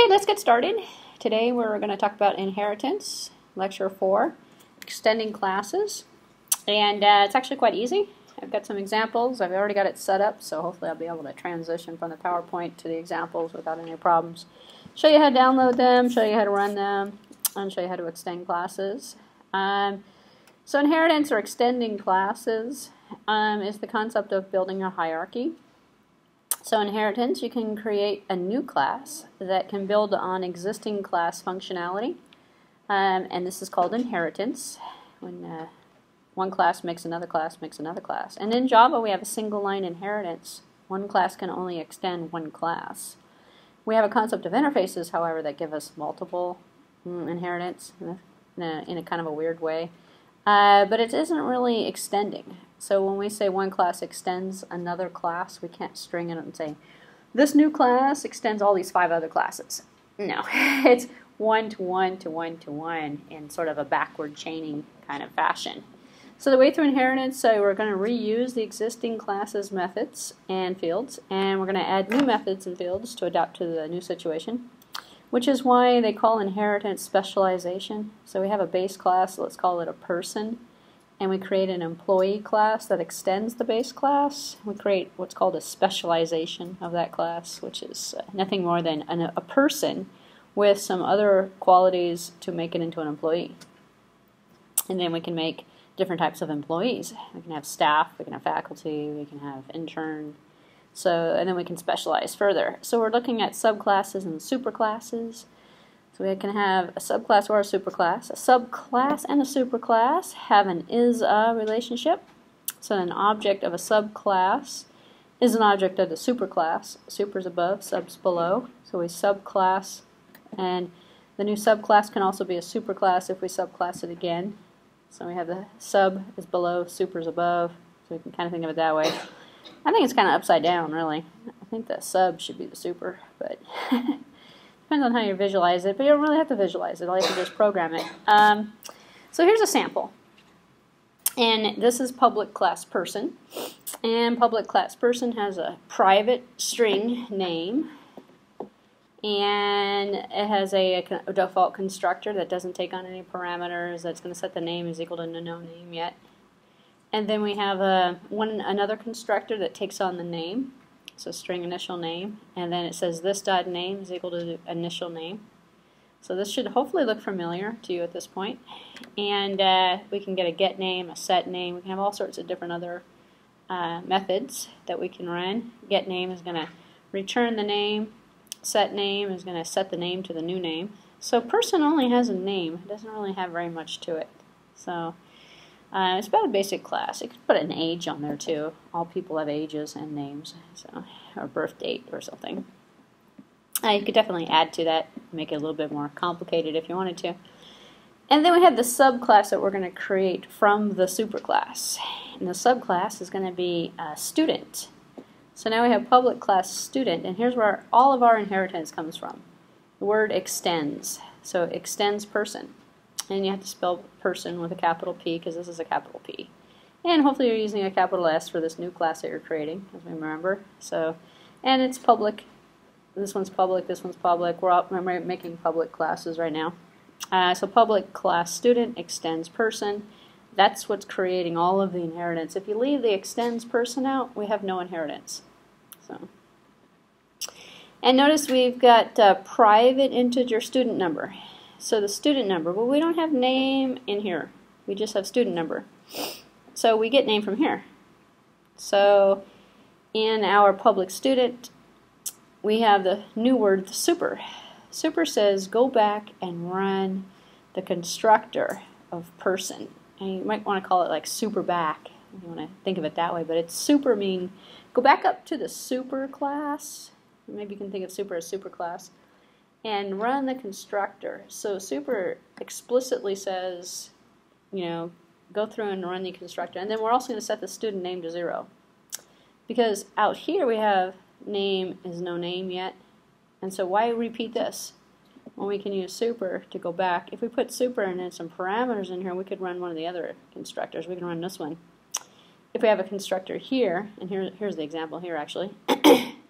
Okay, let's get started. Today we're going to talk about inheritance, lecture 4, extending classes. And it's actually quite easy. I've got some examples. I've already got it set up, so hopefully I'll be able to transition from the PowerPoint to the examples without any problems. Show you how to download them, show you how to run them, and show you how to extend classes. So inheritance or extending classes is the concept of building a hierarchy. So inheritance, you can create a new class that can build on existing class functionality, and this is called inheritance, when one class makes another class makes another class. And in Java we have a single line inheritance. One class can only extend one class. We have a concept of interfaces, however, that give us multiple inheritance in a kind of a weird way, but it isn't really extending. So when we say one class extends another class, we can't string it and say, this new class extends all these 5 other classes. No, it's one to one to one to one in sort of a backward chaining kind of fashion. So the way through inheritance, we're going to reuse the existing classes methods and fields, and we're going to add new methods and fields to adapt to the new situation, which is why they call inheritance specialization. So we have a base class, let's call it a person. And we create an employee class that extends the base class. We create what's called a specialization of that class, which is nothing more than a person with some other qualities to make it into an employee. And then we can make different types of employees. We can have staff, we can have faculty, we can have intern. And then we can specialize further. So we're looking at subclasses and superclasses. So we can have a subclass or a superclass. A subclass and a superclass have an is-a relationship. So an object of a subclass is an object of the superclass. Super's above, sub's below. So we subclass, and the new subclass can also be a superclass if we subclass it again. So we have the sub is below, super's above. So we can kind of think of it that way. I think it's kind of upside down, really. I think the sub should be the super, but depends on how you visualize it, but you don't really have to visualize it. All you have to do is program it. So here's a sample. And this is public class person. And public class person has a private string name. And it has a default constructor that doesn't take on any parameters. That's going to set the name is equal to no name yet. And then we have another constructor that takes on the name. So string initial name, and then it says this dot name is equal to the initial name. So this should hopefully look familiar to you at this point. And we can get a get name, a set name. We can have all sorts of different other methods that we can run. Get name is going to return the name. Set name is going to set the name to the new name. So person only has a name. It doesn't really have very much to it. So it's about a basic class. You could put an age on there too. All people have ages and names, so, or birth date or something. You could definitely add to that, make it a little bit more complicated if you wanted to. And then we have the subclass that we're going to create from the superclass. And the subclass is going to be a student. So now we have public class student, and here's where all of our inheritance comes from. The word extends, so extends person. And you have to spell person with a capital P because this is a capital P. And hopefully you're using a capital S for this new class that you're creating, as we remember. So, and it's public. This one's public, this one's public. We're making public classes right now. So public class student extends person. That's what's creating all of the inheritance. If you leave the extends person out, we have no inheritance. So, and notice we've got private integer student number. So the student number, well, we don't have name in here. We just have student number. So we get name from here. So in our public student, we have the new word, the super. Super says go back and run the constructor of person. And you might want to call it like super back, if you want to think of it that way. But it's super mean, go back up to the super class. Maybe you can think of super as super class. And run the constructor. So super explicitly says, go through and run the constructor. And then we're also going to set the student name to 0. Because out here we have name is no name yet. And so why repeat this? Well, we can use super to go back. If we put super and then some parameters in here, we could run one of the other constructors. We can run this one. If we have a constructor here, and here's the example here actually,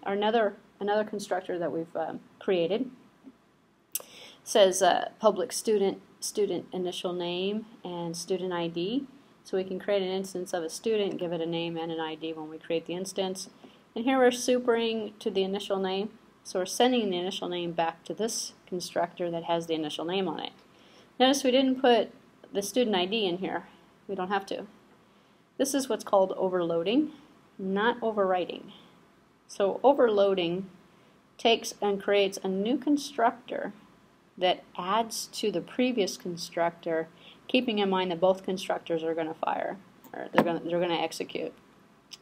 or another constructor that we've created. says public student initial name and student ID. So we can create an instance of a student, give it a name and an ID when we create the instance. And here we're supering to the initial name. So we're sending the initial name back to this constructor that has the initial name on it. Notice we didn't put the student ID in here. We don't have to. This is what's called overloading, not overwriting. So overloading takes and creates a new constructor that adds to the previous constructor, keeping in mind that both constructors are going to fire, or they're going to execute.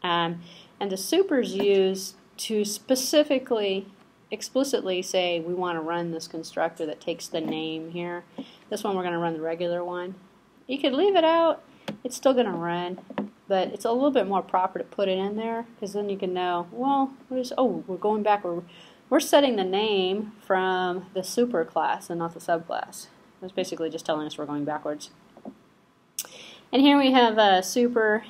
And the supers used to explicitly say we want to run this constructor that takes the name here. This one we're going to run the regular one. You could leave it out, it's still going to run, but it's a little bit more proper to put it in there, because then you can know, well, we're going back, we're setting the name from the super class and not the subclass. It's basically just telling us we're going backwards. And here we have a super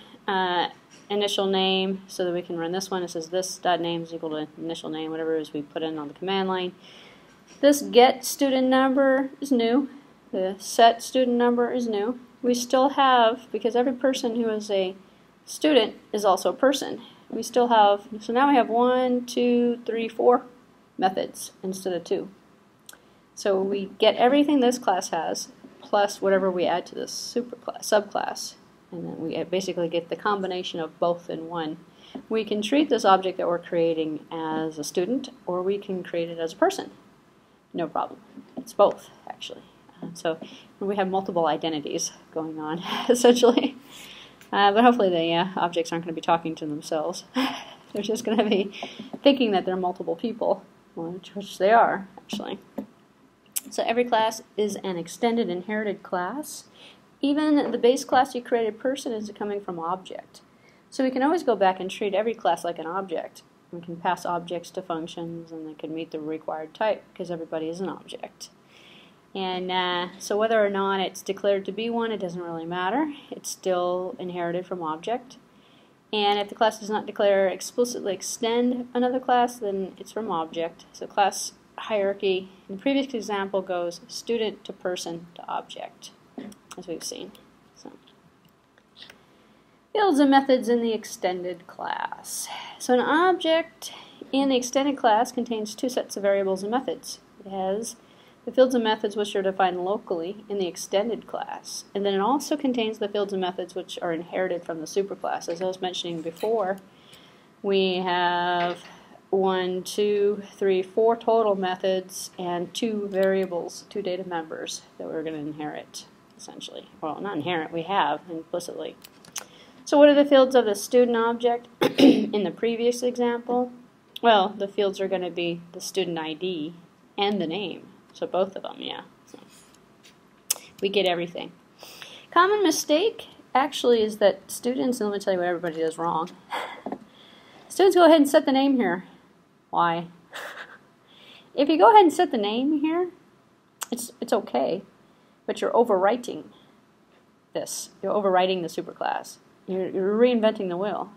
initial name, so that we can run this one. It says this.name is equal to initial name, whatever it is we put in on the command line. This get student number is new. The set student number is new. We still have, because every person who is a student is also a person, we still have, so now we have 1, 2, 3, 4 methods instead of 2. So we get everything this class has, plus whatever we add to this subclass. And then we basically get the combination of both in one. We can treat this object that we're creating as a student, or we can create it as a person. No problem. It's both, actually. So we have multiple identities going on, essentially. But hopefully the objects aren't going to be talking to themselves. They're just going to be thinking that they're multiple people, which they are, actually. So every class is an extended inherited class. Even the base class you created person is coming from object. So we can always go back and treat every class like an object. We can pass objects to functions, and they can meet the required type, because everybody is an object. And so whether or not it's declared to be one, it doesn't really matter. It's still inherited from object. And if the class does not declare explicitly extend another class, then it's from object. So class hierarchy in the previous example goes student to person to object, as we've seen. So, fields and methods in the extended class. So an object in the extended class contains two sets of variables and methods. It has the fields and methods which are defined locally in the extended class, and then it also contains the fields and methods which are inherited from the superclass. As I was mentioning before, we have 1, 2, 3, 4 total methods and 2 variables, 2 data members that we're going to inherit, essentially. Well, not inherit, we have implicitly. So what are the fields of the student object in the previous example? Well, the fields are going to be the student ID and the name. So both of them, yeah. So we get everything. Common mistake actually is that students, and let me tell you what everybody does wrong. Students go ahead and set the name here. Why? If you go ahead and set the name here, it's okay, but you're overwriting this. You're overwriting the superclass. You're reinventing the wheel.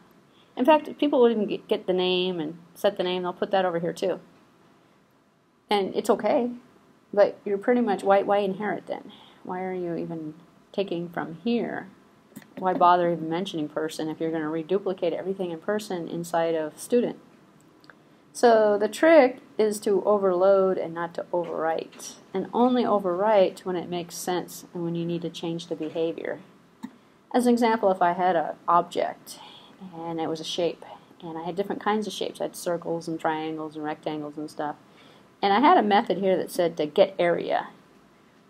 In fact, people would even get the name and set the name. They'll put that over here too. And it's okay. But you're pretty much, why inherit then? Why are you even taking from here? Why bother even mentioning person if you're going to reduplicate everything in person inside of student? So the trick is to overload and not to overwrite. And only overwrite when it makes sense and when you need to change the behavior. As an example, if I had an object and it was a shape, and I had different kinds of shapes. I had circles and triangles and rectangles and stuff. And I had a method here that said to get area.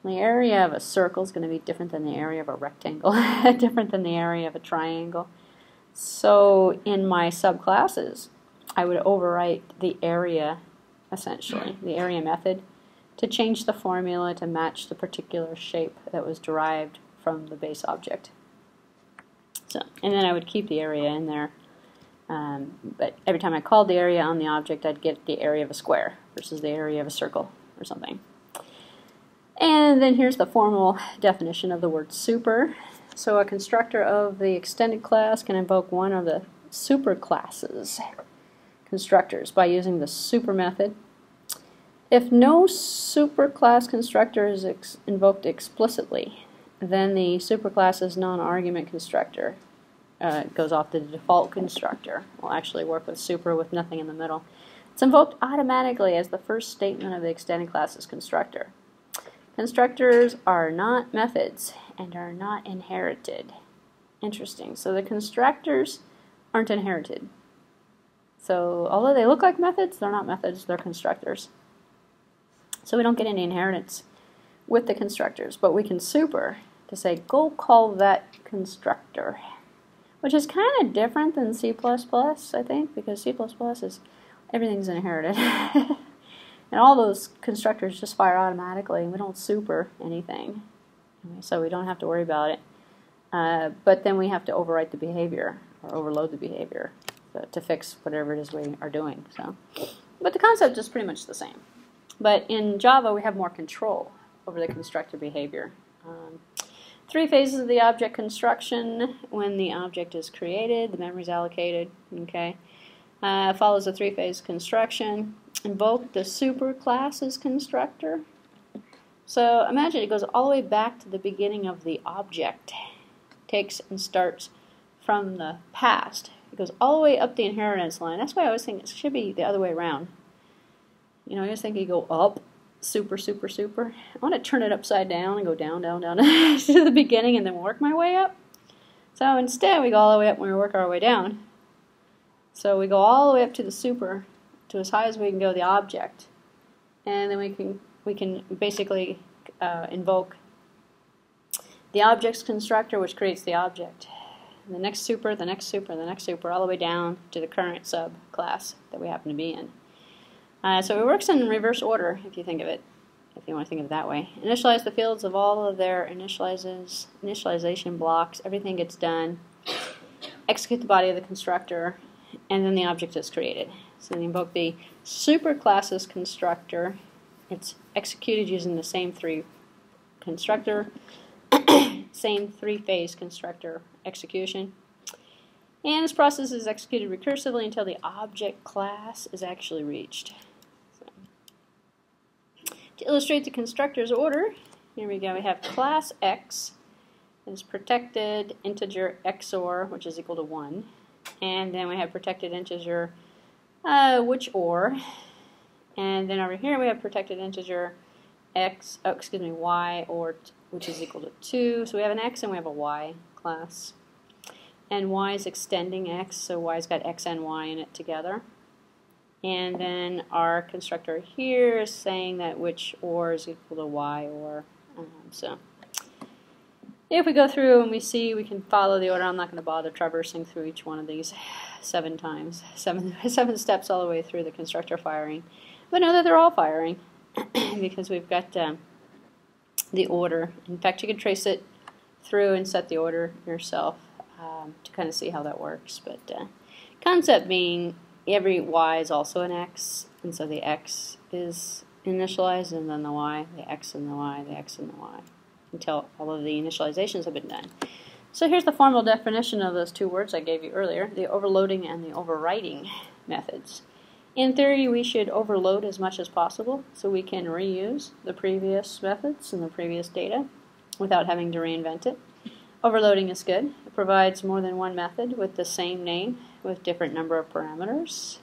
The area of a circle is going to be different than the area of a rectangle, different than the area of a triangle. So in my subclasses, I would overwrite the area, essentially, the area method, to change the formula to match the particular shape that was derived from the base object. So, and then I would keep the area in there. But every time I called the area on the object, I'd get the area of a square versus the area of a circle or something. And then here's the formal definition of the word super. So a constructor of the extended class can invoke one of the superclasses constructors by using the super method. If no superclass constructor is invoked explicitly, then the superclass's non-argument constructor goes off the default constructor. We'll actually work with super with nothing in the middle. It's invoked automatically as the first statement of the extended class's constructor. Constructors are not methods and are not inherited. Interesting. So the constructors aren't inherited. So although they look like methods, they're not methods, they're constructors. So we don't get any inheritance with the constructors, but we can super to say, go call that constructor, which is kind of different than C++, I think, because C++ is everything's inherited. And all those constructors just fire automatically, and we don't super anything. So we don't have to worry about it. But then we have to overwrite the behavior, or overload the behavior, to fix whatever it is we are doing. So, but the concept is pretty much the same. But in Java, we have more control over the constructor behavior. 3 phases of the object construction. When the object is created, the memory is allocated. Okay, follows a 3-phase construction. Invoke the superclass's constructor. So imagine it goes all the way back to the beginning of the object. Takes and starts from the past. It goes all the way up the inheritance line. That's why I always think it should be the other way around. You know, I always think you go up, super, super, super. I want to turn it upside down and go down, down, down to the beginning and then work my way up. So instead, we go all the way up when we work our way down. So we go all the way up to the super, to as high as we can go the object. And then we can basically invoke the object's constructor, which creates the object. The next super, the next super, the next super, all the way down to the current subclass that we happen to be in. So it works in reverse order, if you think of it, if you want to think of it that way. Initialize the fields of all of their initialization blocks. Everything gets done. Execute the body of the constructor, and then the object is created. So we invoke the superclass's constructor. It's executed using the same 3 constructor, same 3-phase constructor execution. And this process is executed recursively until the object class is actually reached. So, to illustrate the constructor's order, here we go. We have class X is protected integer XOR, which is equal to 1. And then we have protected integer which or. And then over here we have protected integer y or, which is equal to 2. So we have an X and we have a Y class. And y is extending x, so y's got x and y in it together. And then our constructor here is saying that which or is equal to y or. So if we go through and we see, we can follow the order. I'm not going to bother traversing through each one of these 7 times, 7 steps all the way through the constructor firing. But know that they're all firing because we've got the order. In fact, you can trace it through and set the order yourself. To kind of see how that works, but concept being every y is also an x, and so the x is initialized, and then the y, the x and the y, the x and the y, until all of the initializations have been done. So here's the formal definition of those 2 words I gave you earlier, the overloading and the overwriting methods. In theory, we should overload as much as possible so we can reuse the previous methods and the previous data without having to reinvent it. Overloading is good. It provides more than one method with the same name with different number of parameters.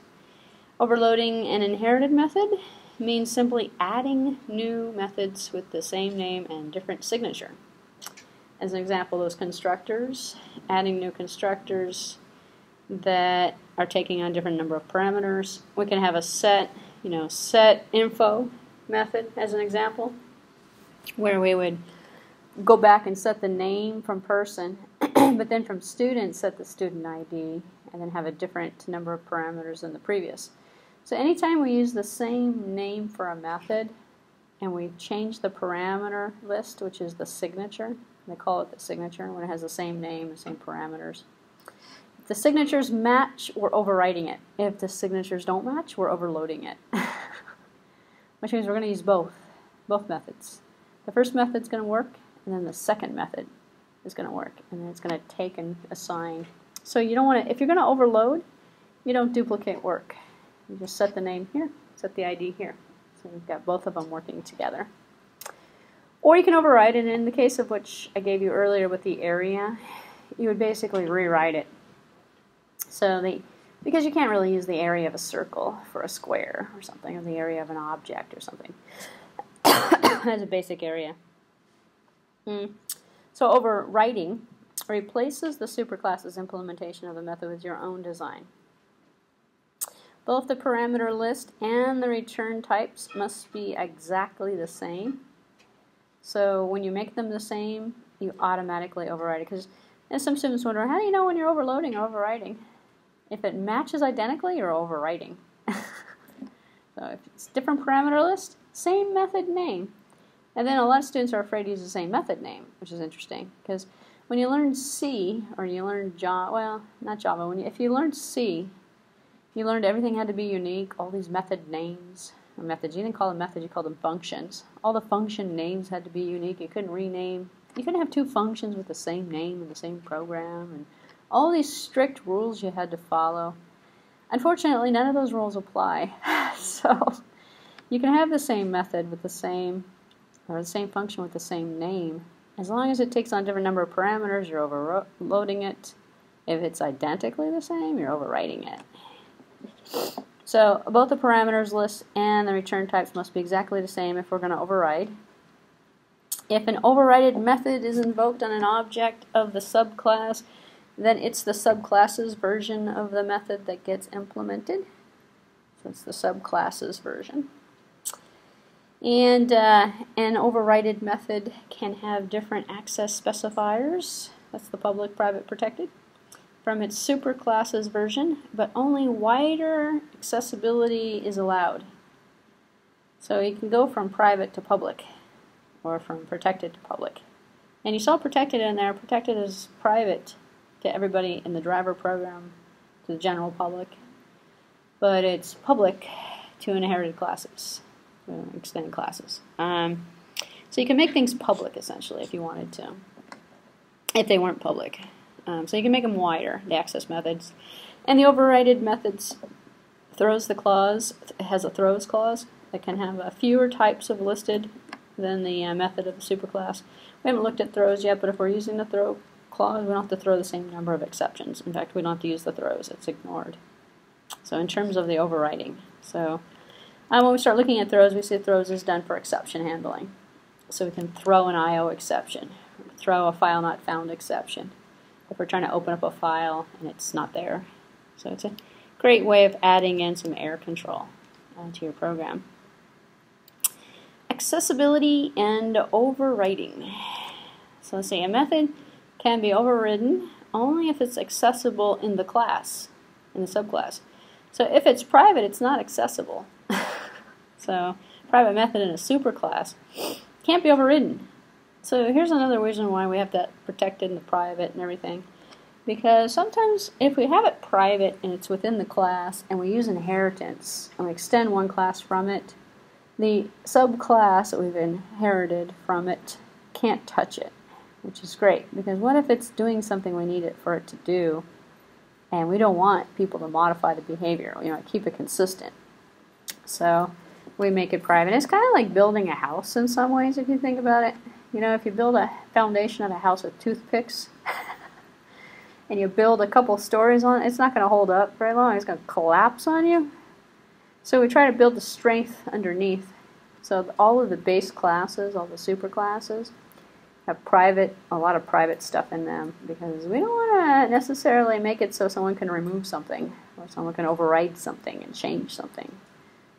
Overloading an inherited method means simply adding new methods with the same name and different signature. As an example, those constructors, adding new constructors that are taking on different number of parameters. We can have a set info method as an example, where we would go back and set the name from person, but then from student set the student ID, and then have a different number of parameters than the previous. So anytime we use the same name for a method, and we change the parameter list, which is the signature, they call it the signature, when it has the same name, the same parameters. If the signatures match, we're overwriting it. If the signatures don't match, we're overloading it. Which means we're going to use both methods. The first method's going to work, and then the second method is going to work, and then it's going to take and assign. So you don't want to, if you're going to overload, you don't duplicate work. You just set the name here, set the ID here. So you've got both of them working together. Or you can override it. In the case of which I gave you earlier with the area, you would basically rewrite it. So because you can't really use the area of a circle for a square or something, or the area of an object or something as a basic area. So overwriting replaces the superclass's implementation of the method with your own design. Both the parameter list and the return types must be exactly the same. So when you make them the same, you automatically override it. Because some students wonder, how do you know when you're overloading or overriding? If it matches identically, you're overwriting. So if it's different parameter list, same method name. And then a lot of students are afraid to use the same method name, which is interesting. Because when you learn C, or you learn Java, well, not Java, if you learned C, you learned everything had to be unique, all these method names, or methods. You didn't call them methods, you called them functions. All the function names had to be unique. You couldn't rename. You couldn't have two functions with the same name in the same program. And all these strict rules you had to follow. Unfortunately, none of those rules apply. So you can have the same method with the same, or the same function with the same name. As long as it takes on a different number of parameters, you're overloading it. If it's identically the same, you're overwriting it. So both the parameters list and the return types must be exactly the same if we're going to override. If an overrided method is invoked on an object of the subclass, then it's the subclass's version of the method that gets implemented. So it's the subclass's version. And an overrided method can have different access specifiers. That's the public, private, protected, from its superclass's version, but only wider accessibility is allowed. So you can go from private to public, or from protected to public. And you saw protected in there. Protected is private to everybody in the driver program, to the general public, but it's public to inherited classes, extended classes. So you can make things public, essentially, if you wanted to, if they weren't public. So you can make them wider, the access methods. And the overrided methods throws the clause, it has a throws clause that can have fewer types of listed than the method of the superclass. We haven't looked at throws yet, but if we're using the throw clause, we don't have to throw the same number of exceptions. In fact, we don't have to use the throws, it's ignored. So in terms of the overriding. So when we start looking at throws, we see throws is done for exception handling. So we can throw an IO exception, throw a file not found exception, if we're trying to open up a file and it's not there. So it's a great way of adding in some error control to your program. Accessibility and overriding. So let's see, a method can be overridden only if it's accessible in the class, in the subclass. So if it's private, it's not accessible. So private method in a superclass can't be overridden. So here's another reason why we have that protected and the private and everything. Because sometimes if we have it private and it's within the class and we use inheritance and we extend one class from it, the subclass that we've inherited from it can't touch it, which is great. Because what if it's doing something we need it for it to do and we don't want people to modify the behavior, keep it consistent. So we make it private. It's kind of like building a house in some ways if you think about it. If you build a foundation of a house with toothpicks and you build a couple stories on it, it's not going to hold up very long. It's going to collapse on you. So we try to build the strength underneath. So all of the base classes, all the super classes, have a lot of private stuff in them because we don't want to necessarily make it so someone can remove something or someone can override something and change something.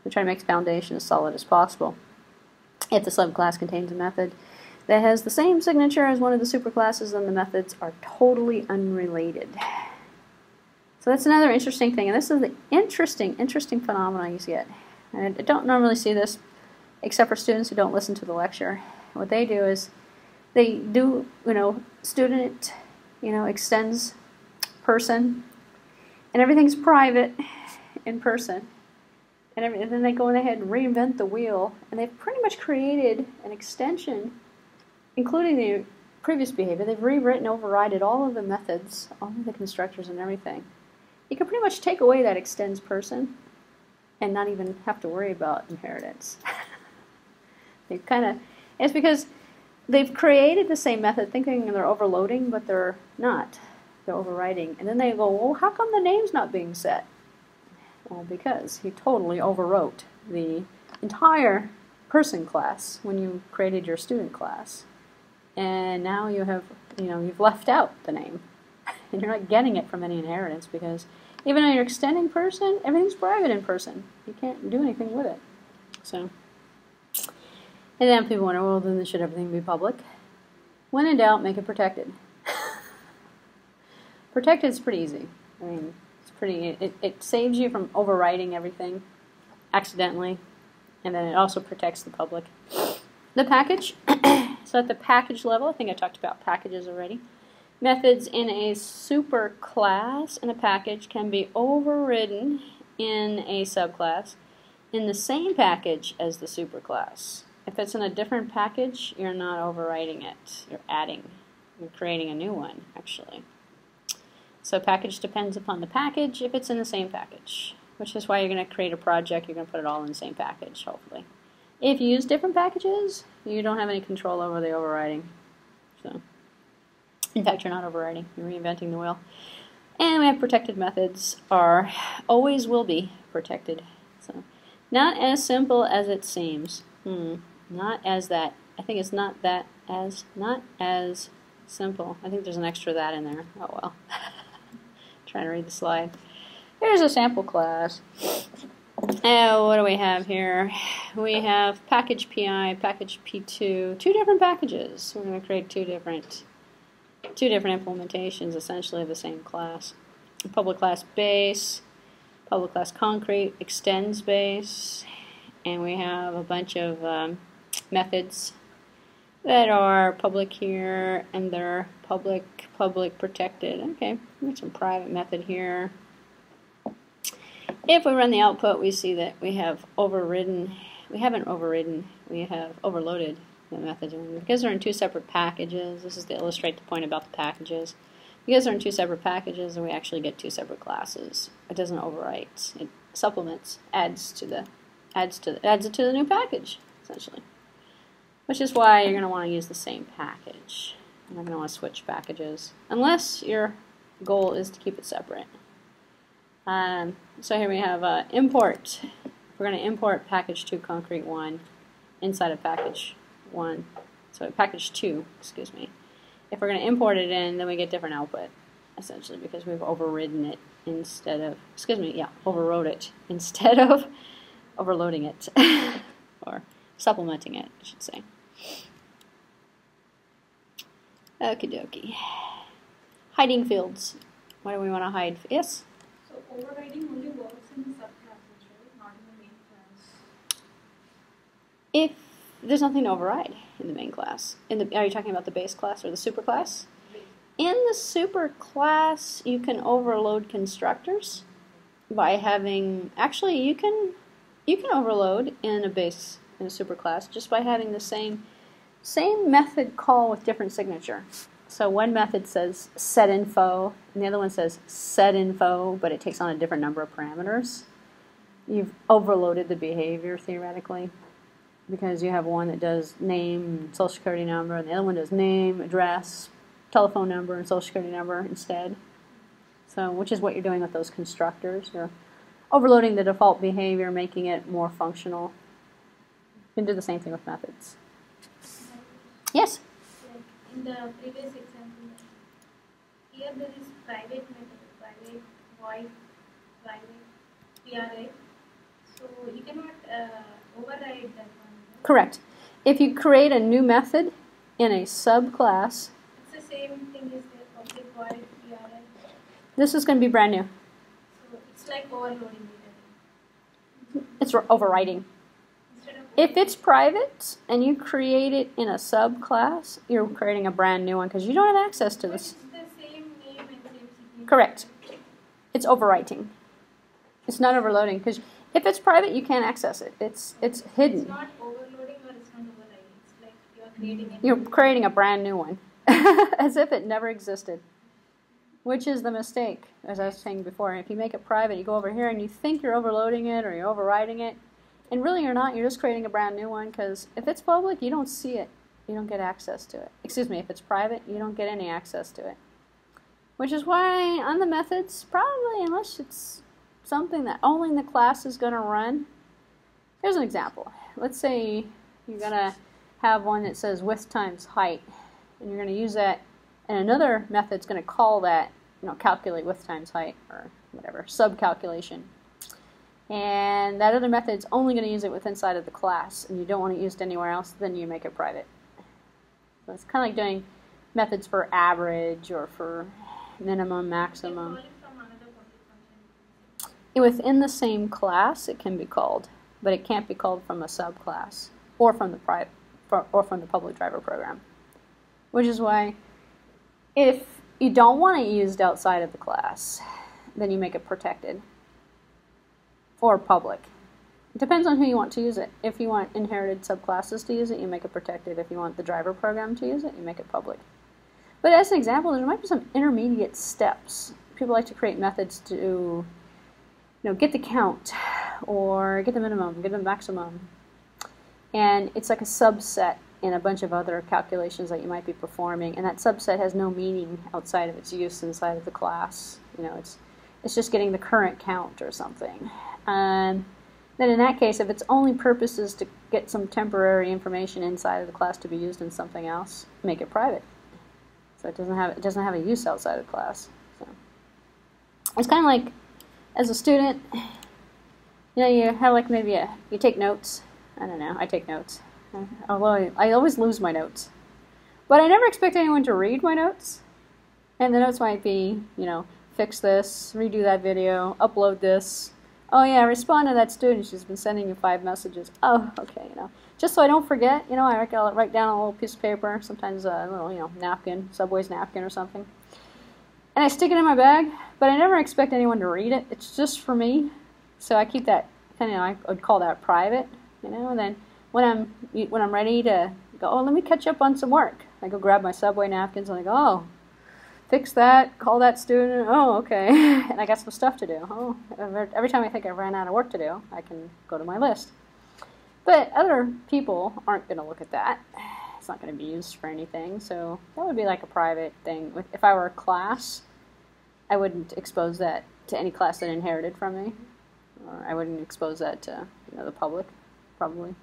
We try to make the foundation as solid as possible. If the subclass contains a method that has the same signature as one of the superclasses, then the methods are totally unrelated. So that's another interesting thing, and this is the interesting phenomenon you get. And I don't normally see this except for students who don't listen to the lecture. What they do is they do, student, extends person, and everything's private in person. And then they go ahead and reinvent the wheel, and they've pretty much created an extension, including the previous behavior. They've rewritten, overridden all of the methods, all of the constructors and everything. You can pretty much take away that extends person, and not even have to worry about inheritance. It's because they've created the same method thinking they're overloading, but they're not. They're overriding. And then they go, well, how come the name's not being set? Well, because you totally overwrote the entire person class when you created your student class. And now you have, you've left out the name. And you're not getting it from any inheritance because even though you're extending person, everything's private in person. You can't do anything with it. So, and then people wonder, well, then should everything be public? When in doubt, make it protected. Protected is pretty easy. I mean, it's pretty. It saves you from overwriting everything accidentally, and then it also protects the public. The package. So at the package level, I think I talked about packages already. Methods in a superclass in a package can be overridden in a subclass in the same package as the superclass. If it's in a different package, you're not overwriting it. You're adding. You're creating a new one, actually. So package depends upon the package if it's in the same package, which is why you're going to create a project. You're going to put it all in the same package, hopefully. If you use different packages, you don't have any control over the overriding. So, in fact, you're not overriding. You're reinventing the wheel. And we have protected methods are always will be protected. So, not as simple as it seems. Not as that. I think it's not as simple. I think there's an extra that in there. Oh well. Trying to read the slide. Here's a sample class. What do we have here? We have package PI, package P2, two different packages. We're going to create two different implementations essentially of the same class. Public class base, public class concrete, extends base, and we have a bunch of methods that are public here, and they're public protected. Okay, we have some private method here. If we run the output, we see that we have overridden. We haven't overridden. We have overloaded the method. And because they're in two separate packages, this is to illustrate the point about the packages. Because they're in two separate packages, we actually get two separate classes. It doesn't overwrite. It supplements, adds it to the new package, essentially. Which is why you're going to want to use the same package. You're not going to want to switch packages, unless your goal is to keep it separate. So here we have import. We're going to import package 2 concrete 1 inside of package 1. So package 2, excuse me. If we're going to import it in, then we get different output, essentially, because we've overridden it instead of, overrode it instead of overloading it, or supplementing it, I should say. Okie dokie. Hiding fields. What do we want to hide? Yes? So overriding only works in the subclasses, right? Not in the main class. If there's nothing to override in the main class. Are you talking about the base class or the super class? In the super class, you can overload constructors by having, actually you can overload in a super class just by having the same method call with different signature. So one method says setInfo, and the other one says setInfo, but it takes on a different number of parameters. You've overloaded the behavior theoretically, because you have one that does name, social security number, and the other one does name, address, telephone number, and social security number instead. So, which is what you're doing with those constructors. You're overloading the default behavior, making it more functional. You can do the same thing with methods. Yes? Like in the previous example, here there is private method, private, void, private, PRI. So you cannot override that one. Correct. If you create a new method in a subclass, it's the same thing as the public void, PRI. This is going to be brand new. So it's like overloading it. It's overriding. If it's private and you create it in a subclass, you're creating a brand new one because you don't have access to this. It's the same name and same signature. Correct. It's overwriting. It's not overloading because if it's private, you can't access it. It's hidden. It's not overloading or it's not overriding. It's like you're creating You're creating a brand new one, as if it never existed. which is the mistake, as I was saying before. If you make it private, you go over here and you think you're overloading it or you're overriding it, and really you're not. You're just creating a brand new one, because if it's public, you don't see it. You don't get access to it. Excuse me, if it's private, you don't get any access to it. Which is why on the methods, probably, unless it's something that only the class is going to run. Here's an example. Let's say you're going to have one that says width times height, and you're going to use that, and another method's going to call that, calculate width times height, or whatever, subcalculation. And that other method's only going to use it within inside of the class, and you don't want it used anywhere else, then you make it private. So it's kind of like doing methods for average or for minimum, maximum. Within the same class, it can be called, but it can't be called from a subclass or from the public driver program. Which is why, if you don't want it used outside of the class, then you make it protected or public. It depends on who you want to use it. If you want inherited subclasses to use it, you make it protected. If you want the driver program to use it, you make it public. But as an example, there might be some intermediate steps. People like to create methods to, get the count, or get the minimum, get the maximum. And it's like a subset in a bunch of other calculations that you might be performing, and that subset has no meaning outside of its use inside of the class. It's just getting the current count or something. Then in that case, if its only purpose is to get some temporary information inside of the class to be used in something else, make it private. So it doesn't have a use outside of the class. So it's kind of like, as a student, you have like maybe you take notes. I don't know, I take notes. Although I always lose my notes. But I never expect anyone to read my notes. And the notes might be, fix this, redo that video, upload this. Oh yeah, respond to that student. She's been sending you 5 messages. Oh, okay, just so I don't forget, I write down on a little piece of paper, sometimes a little, napkin, Subway's napkin or something. And I stick it in my bag, but I never expect anyone to read it. It's just for me. So I keep that I would call that private, and then when I'm ready to go, oh, let me catch up on some work, I go grab my Subway napkins and I go, oh, fix that, call that student, oh, okay, and I got some stuff to do. Oh, every time I think I've ran out of work to do, I can go to my list. But other people aren't going to look at that. It's not going to be used for anything, so that would be like a private thing. If I were a class, I wouldn't expose that to any class that inherited from me, or I wouldn't expose that to the public, probably.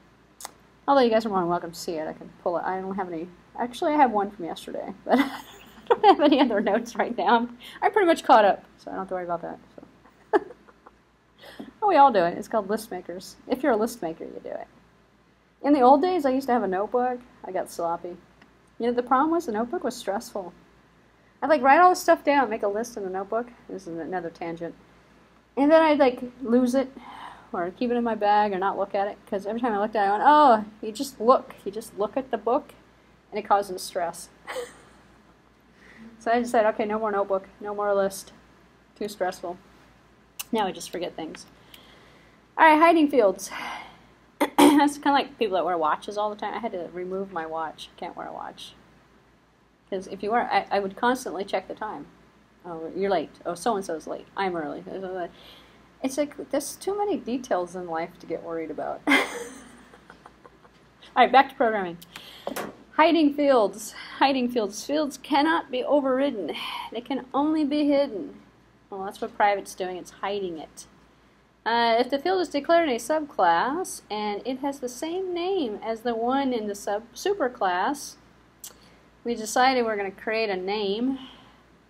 Although you guys are more than welcome to see it. I can pull it. I don't have any. Actually, I have one from yesterday, but I don't have any other notes right now. I'm pretty much caught up, so I don't have to worry about that. So. Well, we all do it. It's called list makers. If you're a list maker, you do it. In the old days, I used to have a notebook. I got sloppy. The problem was the notebook was stressful. I'd write all this stuff down, make a list in the notebook. This is another tangent. And then I'd lose it, or keep it in my bag, or not look at it, because every time I looked at it, I went, oh, you just look at the book, and it causes stress. So I decided, okay, no more notebook, no more list. Too stressful. Now I just forget things. All right, hiding fields. That's kind of like people that wear watches all the time. I had to remove my watch. Can't wear a watch. Because if you wear, I would constantly check the time. Oh, you're late. Oh, so-and-so's late. I'm early. It's like, there's too many details in life to get worried about. All right, back to programming. Hiding fields. Hiding fields. Fields cannot be overridden. They can only be hidden. Well, that's what private's doing. It's hiding it. If the field is declared in a subclass and it has the same name as the one in the superclass, we decided we're going to create a name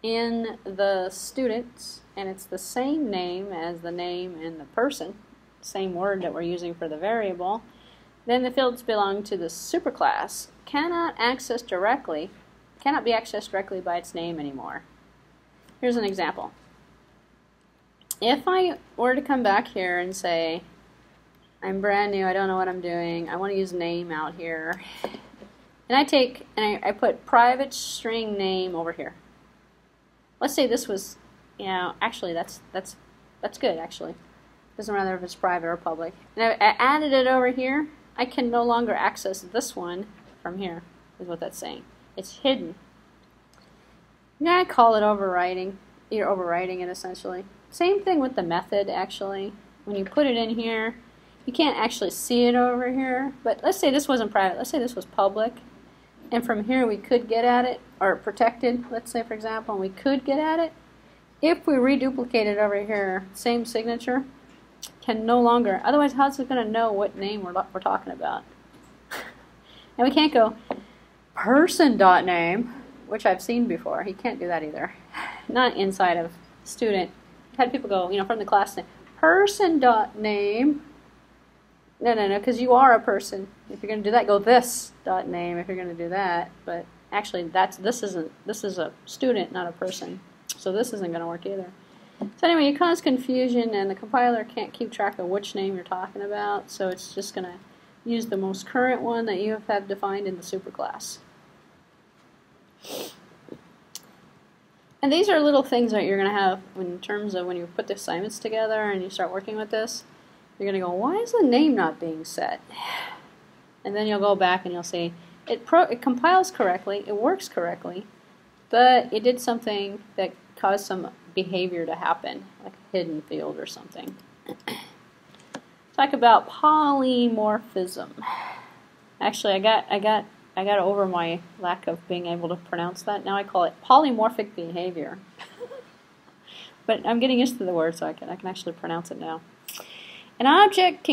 in the students, and it's the same name as the name in the person, same word that we're using for the variable. Then the fields belong to the superclass. Cannot be accessed directly by its name anymore. Here's an example. If I were to come back here and say, I'm brand new, I don't know what I'm doing, I want to use name out here, and I put private string name over here. Let's say this was, actually that's good, actually. Doesn't matter if it's private or public. And I added it over here. I can no longer access this one from here, is what that's saying. It's hidden. Yeah, I call it overwriting. You're overwriting it essentially. Same thing with the method actually. When you put it in here, you can't actually see it over here. But let's say this wasn't private. Let's say this was public. And from here we could get at it, or protected, let's say for example, and we could get at it. If we reduplicate it over here, same signature, can no longer, otherwise how's it going to know what name we're talking about? And we can't go person.name, which I've seen before. You can't do that either. Not inside of student. I've had people go, from the class say, person.name. No, because you are a person. If you're going to do that, go this.name if you're going to do that. But actually, this is a student, not a person. So this isn't going to work either. So anyway, you cause confusion, and the compiler can't keep track of which name you're talking about. So it's just going to use the most current one that you have defined in the superclass. And these are little things that you're going to have in terms of when you put the assignments together and you start working with this. You're going to go, why is the name not being set? And then you'll go back and you'll see, it compiles correctly, it works correctly, but it did something that caused some behavior to happen, like a hidden field or something. Talk about polymorphism. Actually, I got over my lack of being able to pronounce that. Now I call it polymorphic behavior. But I'm getting used to the word, so I can actually pronounce it now. An object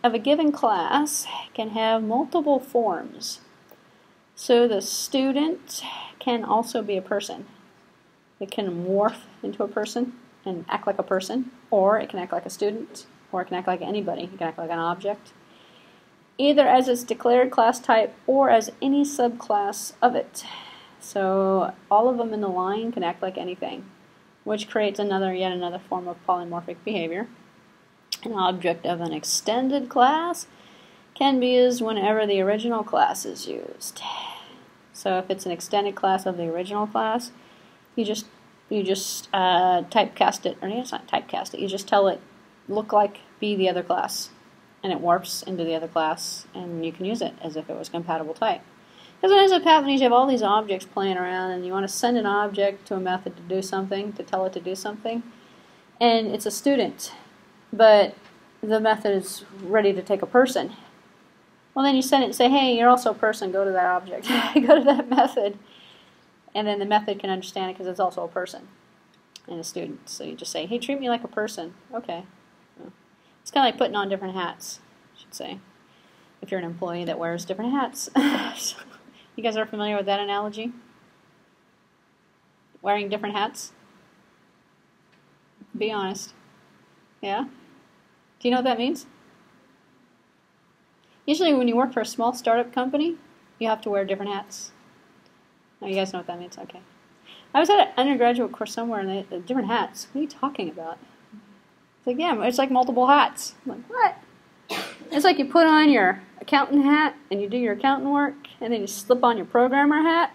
of a given class can have multiple forms. So the student can also be a person. It can morph into a person and act like a person, or it can act like a student, or it can act like anybody. It can act like an object, either as its declared class type or as any subclass of it. So all of them in the line can act like anything, which creates yet another form of polymorphic behavior. An object of an extended class can be used whenever the original class is used. So if it's an extended class of the original class, you just typecast it, or it's not typecast it, you just tell it be the other class, and it warps into the other class, and you can use it as if it was compatible type. Because what ends up happening is you have all these objects playing around, and you want to send an object to a method to do something, to tell it to do something, and it's a student, but the method is ready to take a person. Well, then you send it and say, hey, you're also a person, go to that object, go to that method, and then the method can understand it because it's also a person and a student. So you just say, hey, treat me like a person. Okay. It's kind of like putting on different hats, I should say, if you're an employee that wears different hats. You guys are familiar with that analogy? Wearing different hats? Be honest. Yeah? Do you know what that means? Usually when you work for a small startup company, you have to wear different hats. Oh, you guys know what that means? Okay. I was at an undergraduate course somewhere, and they had different hats. What are you talking about? It's like, yeah, it's like multiple hats. I'm like, what? It's like you put on your accountant hat, and you do your accountant work, and then you slip on your programmer hat,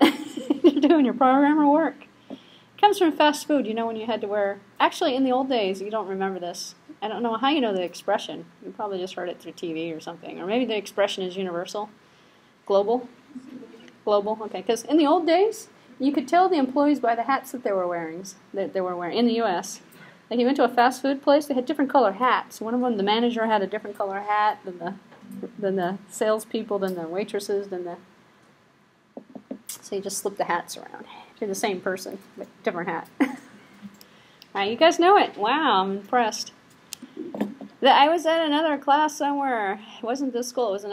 you're doing your programmer work. It comes from fast food, when you had to wear... Actually, in the old days, you don't remember this. I don't know how you know the expression. You probably just heard it through TV or something. Or maybe the expression is universal. Global? Global, okay. Because in the old days, you could tell the employees by the hats that they were wearing in the U.S. Like you went to a fast food place, they had different color hats. One of them, the manager had a different color hat than the salespeople, than the waitresses, so you just slip the hats around. You're the same person, but different hat. All right, you guys know it. Wow, I'm impressed. I was at another class somewhere. It wasn't this school. It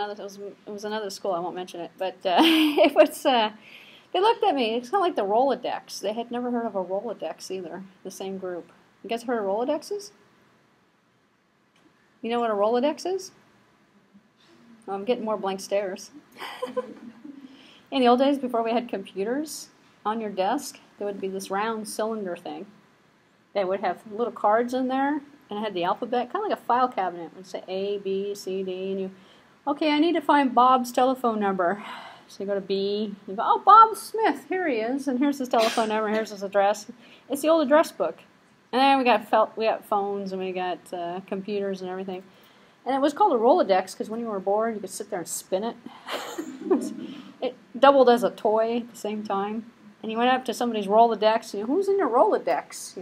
was another school. I won't mention it, but it was. They looked at me. It's kind of like the Rolodex. They had never heard of a Rolodex either. The same group. You guys heard of Rolodexes? You know what a Rolodex is? Well, I'm getting more blank stares. In the old days, before we had computers on your desk, there would be this round cylinder thing. They would have little cards in there. And it had the alphabet, kind of like a file cabinet. It would say A, B, C, D, and okay, I need to find Bob's telephone number. So you go to B, you go, oh, Bob Smith, here he is, and here's his telephone number, here's his address. It's the old address book. And then we got phones, and we got computers and everything. And it was called a Rolodex, because when you were bored, you could sit there and spin it. It doubled as a toy at the same time. and you went up to somebody's Rolodex, who's in your Rolodex,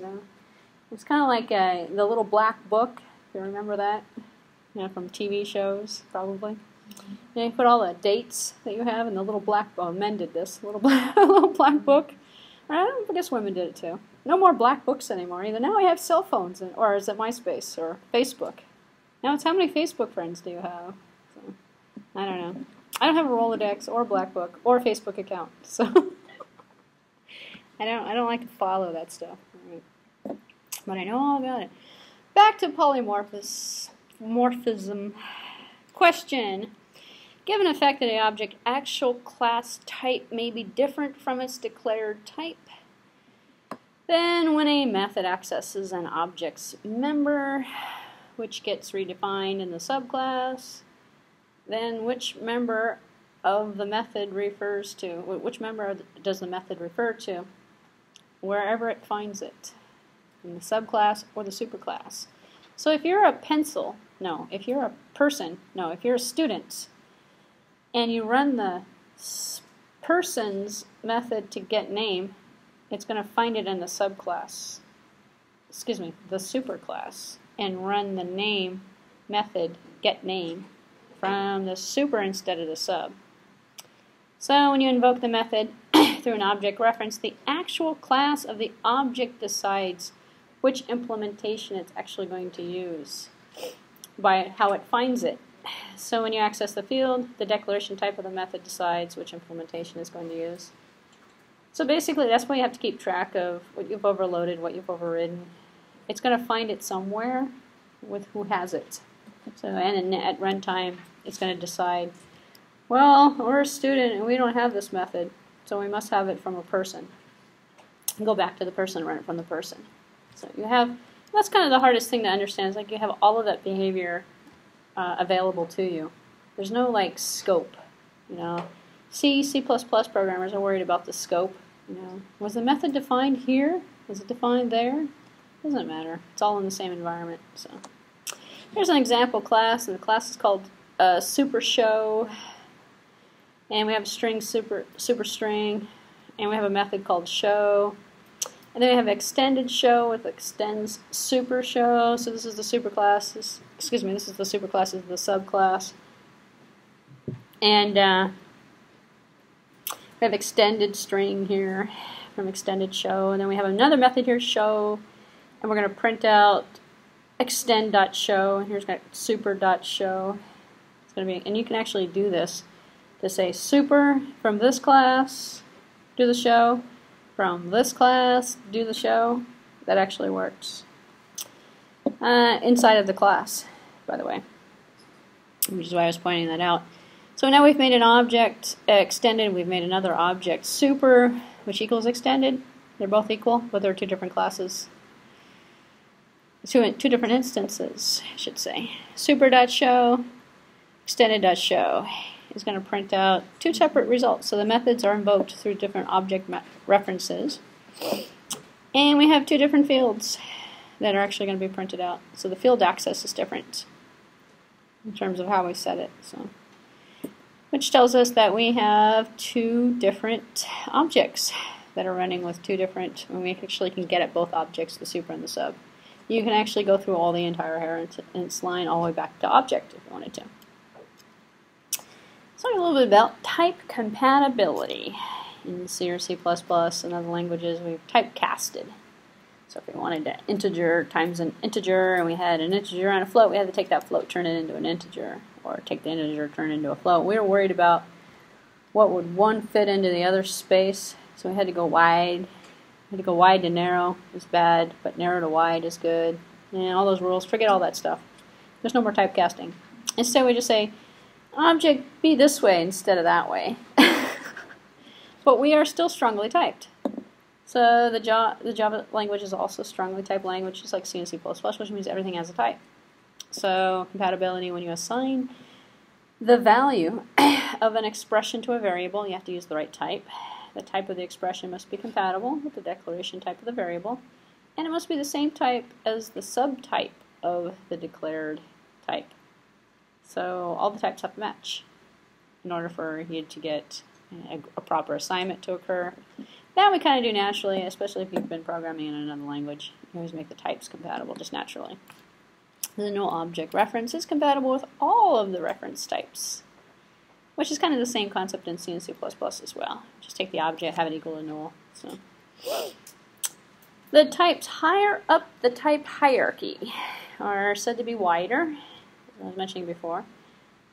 It's kind of like the little black book, if you remember that, from TV shows, probably. You put all the dates that you have in the little black book. Men did this, little black book. I guess women did it too. No more black books anymore either. Now we have cell phones, or is it MySpace or Facebook? Now it's how many Facebook friends do you have? So, I don't know. I don't have a Rolodex or a black book or a Facebook account, so I don't like to follow that stuff. But I know all about it. Back to polymorphism. Question. Given the fact that the object actual class type may be different from its declared type, then when a method accesses an object's member, which gets redefined in the subclass, then which member of the method which member does the method refer to, wherever it finds it, in the subclass or the superclass. So if you're a pencil, if you're a person, if you're a student, and you run the person's method to get name, it's going to find it in the subclass, the superclass, and run the name method get name from the super instead of the sub. So when you invoke the method through an object reference, the actual class of the object decides which implementation it's actually going to use by how it finds it. So when you access the field, the declaration type of the method decides which implementation it's going to use. So basically that's why you have to keep track of what you've overloaded, what you've overridden. It's going to find it somewhere with who has it. So and at runtime, it's going to decide, well, we're a student and we don't have this method, so we must have it from a person. And go back to the person and run it from the person. So that's kind of the hardest thing to understand, is like you have all of that behavior available to you. There's no scope, C++ programmers are worried about the scope. Was the method defined here? Was it defined there? Doesn't matter. It's all in the same environment. So here's an example class, and the class is called super show, and we have a string super string, and we have a method called show. And then we have extended show with extends super show. So this is the superclass. This is the superclass, this is the subclass. And we have extended string here from extended show. And then we have another method here, show. And we're going to print out extend.show. Here's got super.show. It's going to be, and you can actually do this to say super from this class, do the show. From this class, do the show. That actually works. Inside of the class, by the way, which is why I was pointing that out. So now we've made an object extended, we've made another object super, which equals extended. They're both equal, but they're two different classes. Two different instances, I should say. Super.show, extended.show is going to print out two separate results. So the methods are invoked through different object references. And we have two different fields that are actually going to be printed out. So the field access is different in terms of how we set it. So, which tells us that we have two different objects that are running with two different, and we actually can get at both objects, the super and the sub. You can actually go through all the entire inheritance line all the way back to object if you wanted to. Let's talk a little bit about type compatibility. In C or C++ and other languages, we've typecasted. So if we wanted an integer times an integer, and we had an integer on a float, we had to take that float, turn it into an integer, or take the integer, turn it into a float. We were worried about what would one fit into the other space, so we had to go wide. We had to go wide to narrow is bad, but narrow to wide is good. And all those rules, forget all that stuff. There's no more typecasting. Instead, we just say, object be this way instead of that way. But we are still strongly typed. So the Java language is also a strongly typed language, just like C and C++, which means everything has a type. So compatibility, when you assign the value of an expression to a variable, you have to use the right type. The type of the expression must be compatible with the declaration type of the variable, and it must be the same type as the subtype of the declared type. So all the types have to match in order for you to get a proper assignment to occur. That we kind of do naturally, especially if you've been programming in another language. You always make the types compatible just naturally. The null object reference is compatible with all of the reference types, which is kind of the same concept in C and C++ as well. Just take the object, have it equal to null. So, the types higher up the type hierarchy are said to be wider, as I was mentioning before.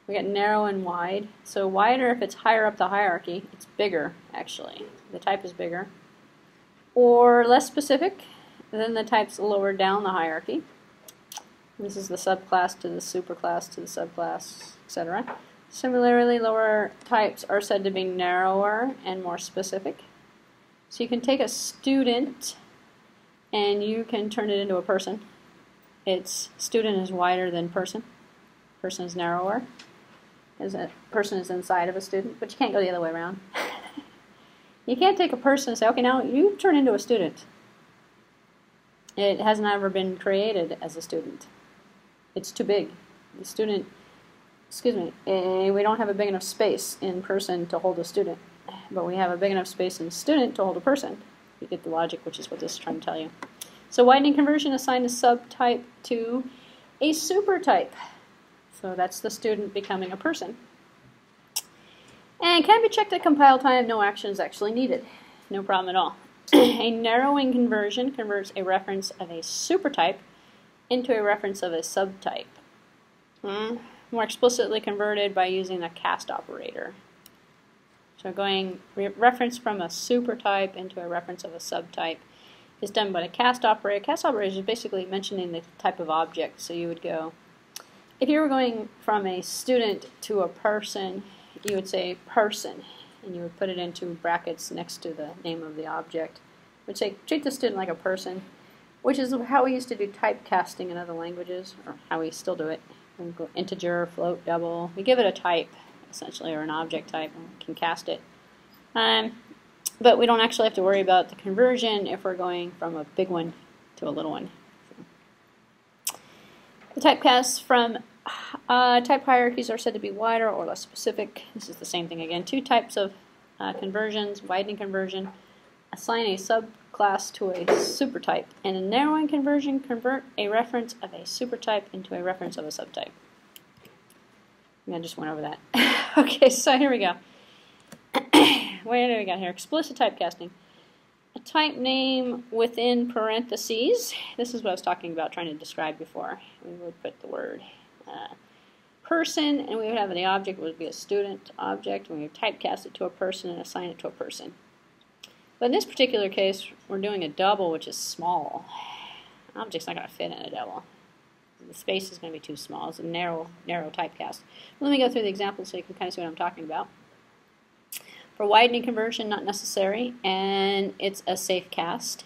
We got narrow and wide. So wider, if it's higher up the hierarchy, it's bigger, actually. The type is bigger. Or less specific, then the type's lower down the hierarchy. This is the subclass to the superclass to the subclass, etc. Similarly, lower types are said to be narrower and more specific. So you can take a student and you can turn it into a person. Its student is wider than person. Person is narrower. As a person is inside of a student, but you can't go the other way around. You can't take a person and say, okay, now you turn into a student. It has never been created as a student. It's too big. The student, we don't have a big enough space in person to hold a student, but we have a big enough space in student to hold a person. You get the logic, which is what this is trying to tell you. So widening conversion assigns a subtype to a supertype. So that's the student becoming a person. And can be checked at compile time. No action is actually needed. No problem at all. A narrowing conversion converts a reference of a supertype into a reference of a subtype. More explicitly converted by using the cast operator. So going reference from a supertype into a reference of a subtype is done by the cast operator. Cast operator is basically mentioning the type of object. So you would go, if you were going from a student to a person, you would say person, and you would put it into brackets next to the name of the object. Would say treat the student like a person, which is how we used to do typecasting in other languages, or how we still do it. We go integer, float, double. We give it a type, essentially, or an object type, and we can cast it. But we don't actually have to worry about the conversion if we're going from a big one to a little one. The typecasts from type hierarchies are said to be wider or less specific. This is the same thing again. Two types of conversions, widening conversion, assign a subclass to a supertype, and a narrowing conversion convert a reference of a supertype into a reference of a subtype. I just went over that. Okay, so here we go. What do we got here? Explicit typecasting. A type name within parentheses. This is what I was talking about, trying to describe before. We would put the word person, and we would have the object would be a student object, and we would typecast it to a person and assign it to a person. But in this particular case, we're doing a double, which is small. The object's not going to fit in a double. The space is going to be too small. It's a narrow typecast. Let me go through the examples so you can kind of see what I'm talking about. For widening conversion, not necessary, and it's a safe cast.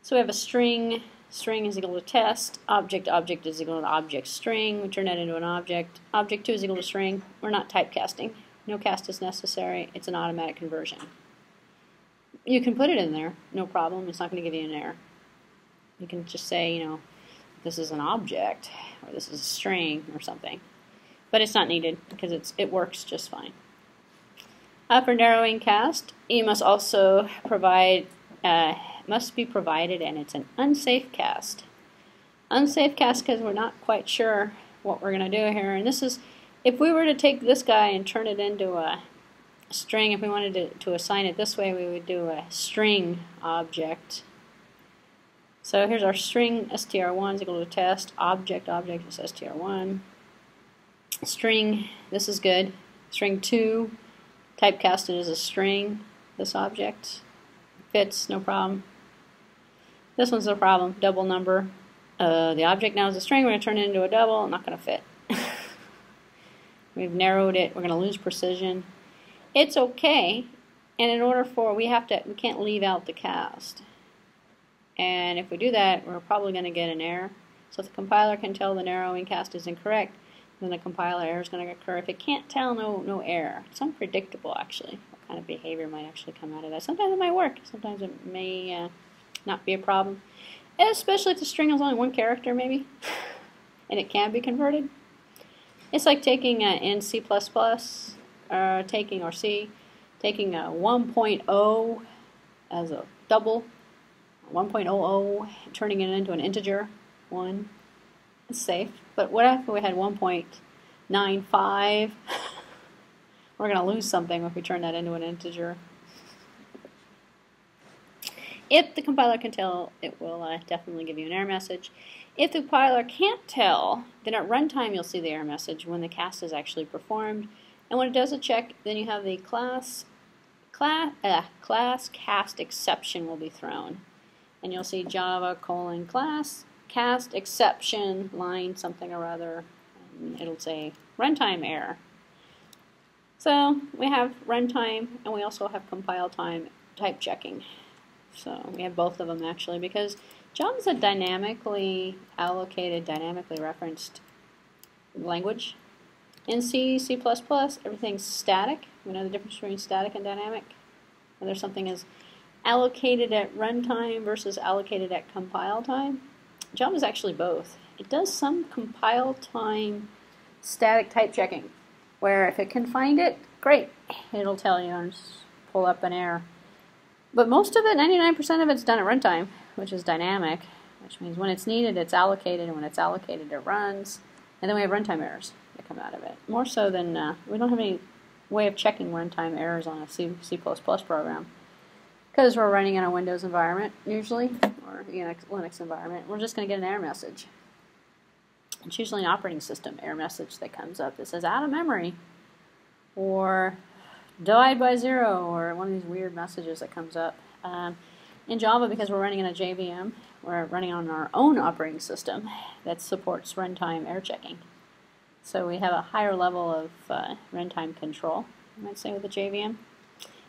So we have a string. String is equal to test. Object is equal to object string. We turn that into an object. Object 2 is equal to string. We're not typecasting. No cast is necessary. It's an automatic conversion. You can put it in there, no problem. It's not going to give you an error. You can just say, this is an object, or this is a string, or something. But it's not needed because it works just fine. For narrowing cast, you must also must be provided, and it's an unsafe cast. Unsafe cast because we're not quite sure what we're going to do here. And this is, if we were to take this guy and turn it into a string, if we wanted to assign it this way, we would do a string object. So here's our string, str1 is equal to test, object is str1. String, this is good. String 2, typecasted as a string, this object. Fits, no problem. This one's no problem, double number. The object now is a string, we're going to turn it into a double, not going to fit. We've narrowed it, we're going to lose precision. It's okay, and in order for, we can't leave out the cast. And if we do that, we're probably going to get an error. So if the compiler can tell the narrowing cast is incorrect, then the compiler error is going to occur. If it can't tell, no error. It's unpredictable, actually, what kind of behavior might actually come out of that. Sometimes it might work. Sometimes it may not be a problem, especially if the string has only one character, maybe, and it can be converted. It's like taking in C++, taking taking a 1.0 as a double, 1.00, turning it into an integer, 1. It's safe. But what if we had 1.95? We're going to lose something if we turn that into an integer. If the compiler can tell, it will definitely give you an error message. If the compiler can't tell, then at runtime you'll see the error message when the cast is actually performed. And when it does a check, then you have the class cast exception will be thrown. And you'll see Java : class cast exception line something or other. And it'll say runtime error. So we have runtime and we also have compile time type checking. So we have both of them actually because Java is a dynamically allocated, dynamically referenced language. In C, C++, everything's static. We know the difference between static and dynamic. Whether something is allocated at runtime versus allocated at compile time. Java is actually both. It does some compile time static type checking, where if it can find it, great, it'll tell you and pull up an error. But most of it, 99% of it's done at runtime, which is dynamic, which means when it's needed, it's allocated, and when it's allocated, it runs. And then we have runtime errors that come out of it. More so than, we don't have any way of checking runtime errors on a C++ program. Because we're running in a Windows environment, usually, or Linux environment, we're just going to get an error message. It's usually an operating system error message that comes up that says out of memory, or divide by 0, or one of these weird messages that comes up. In Java, because we're running in a JVM, we're running on our own operating system that supports runtime error checking. So we have a higher level of runtime control, you might say, with a JVM.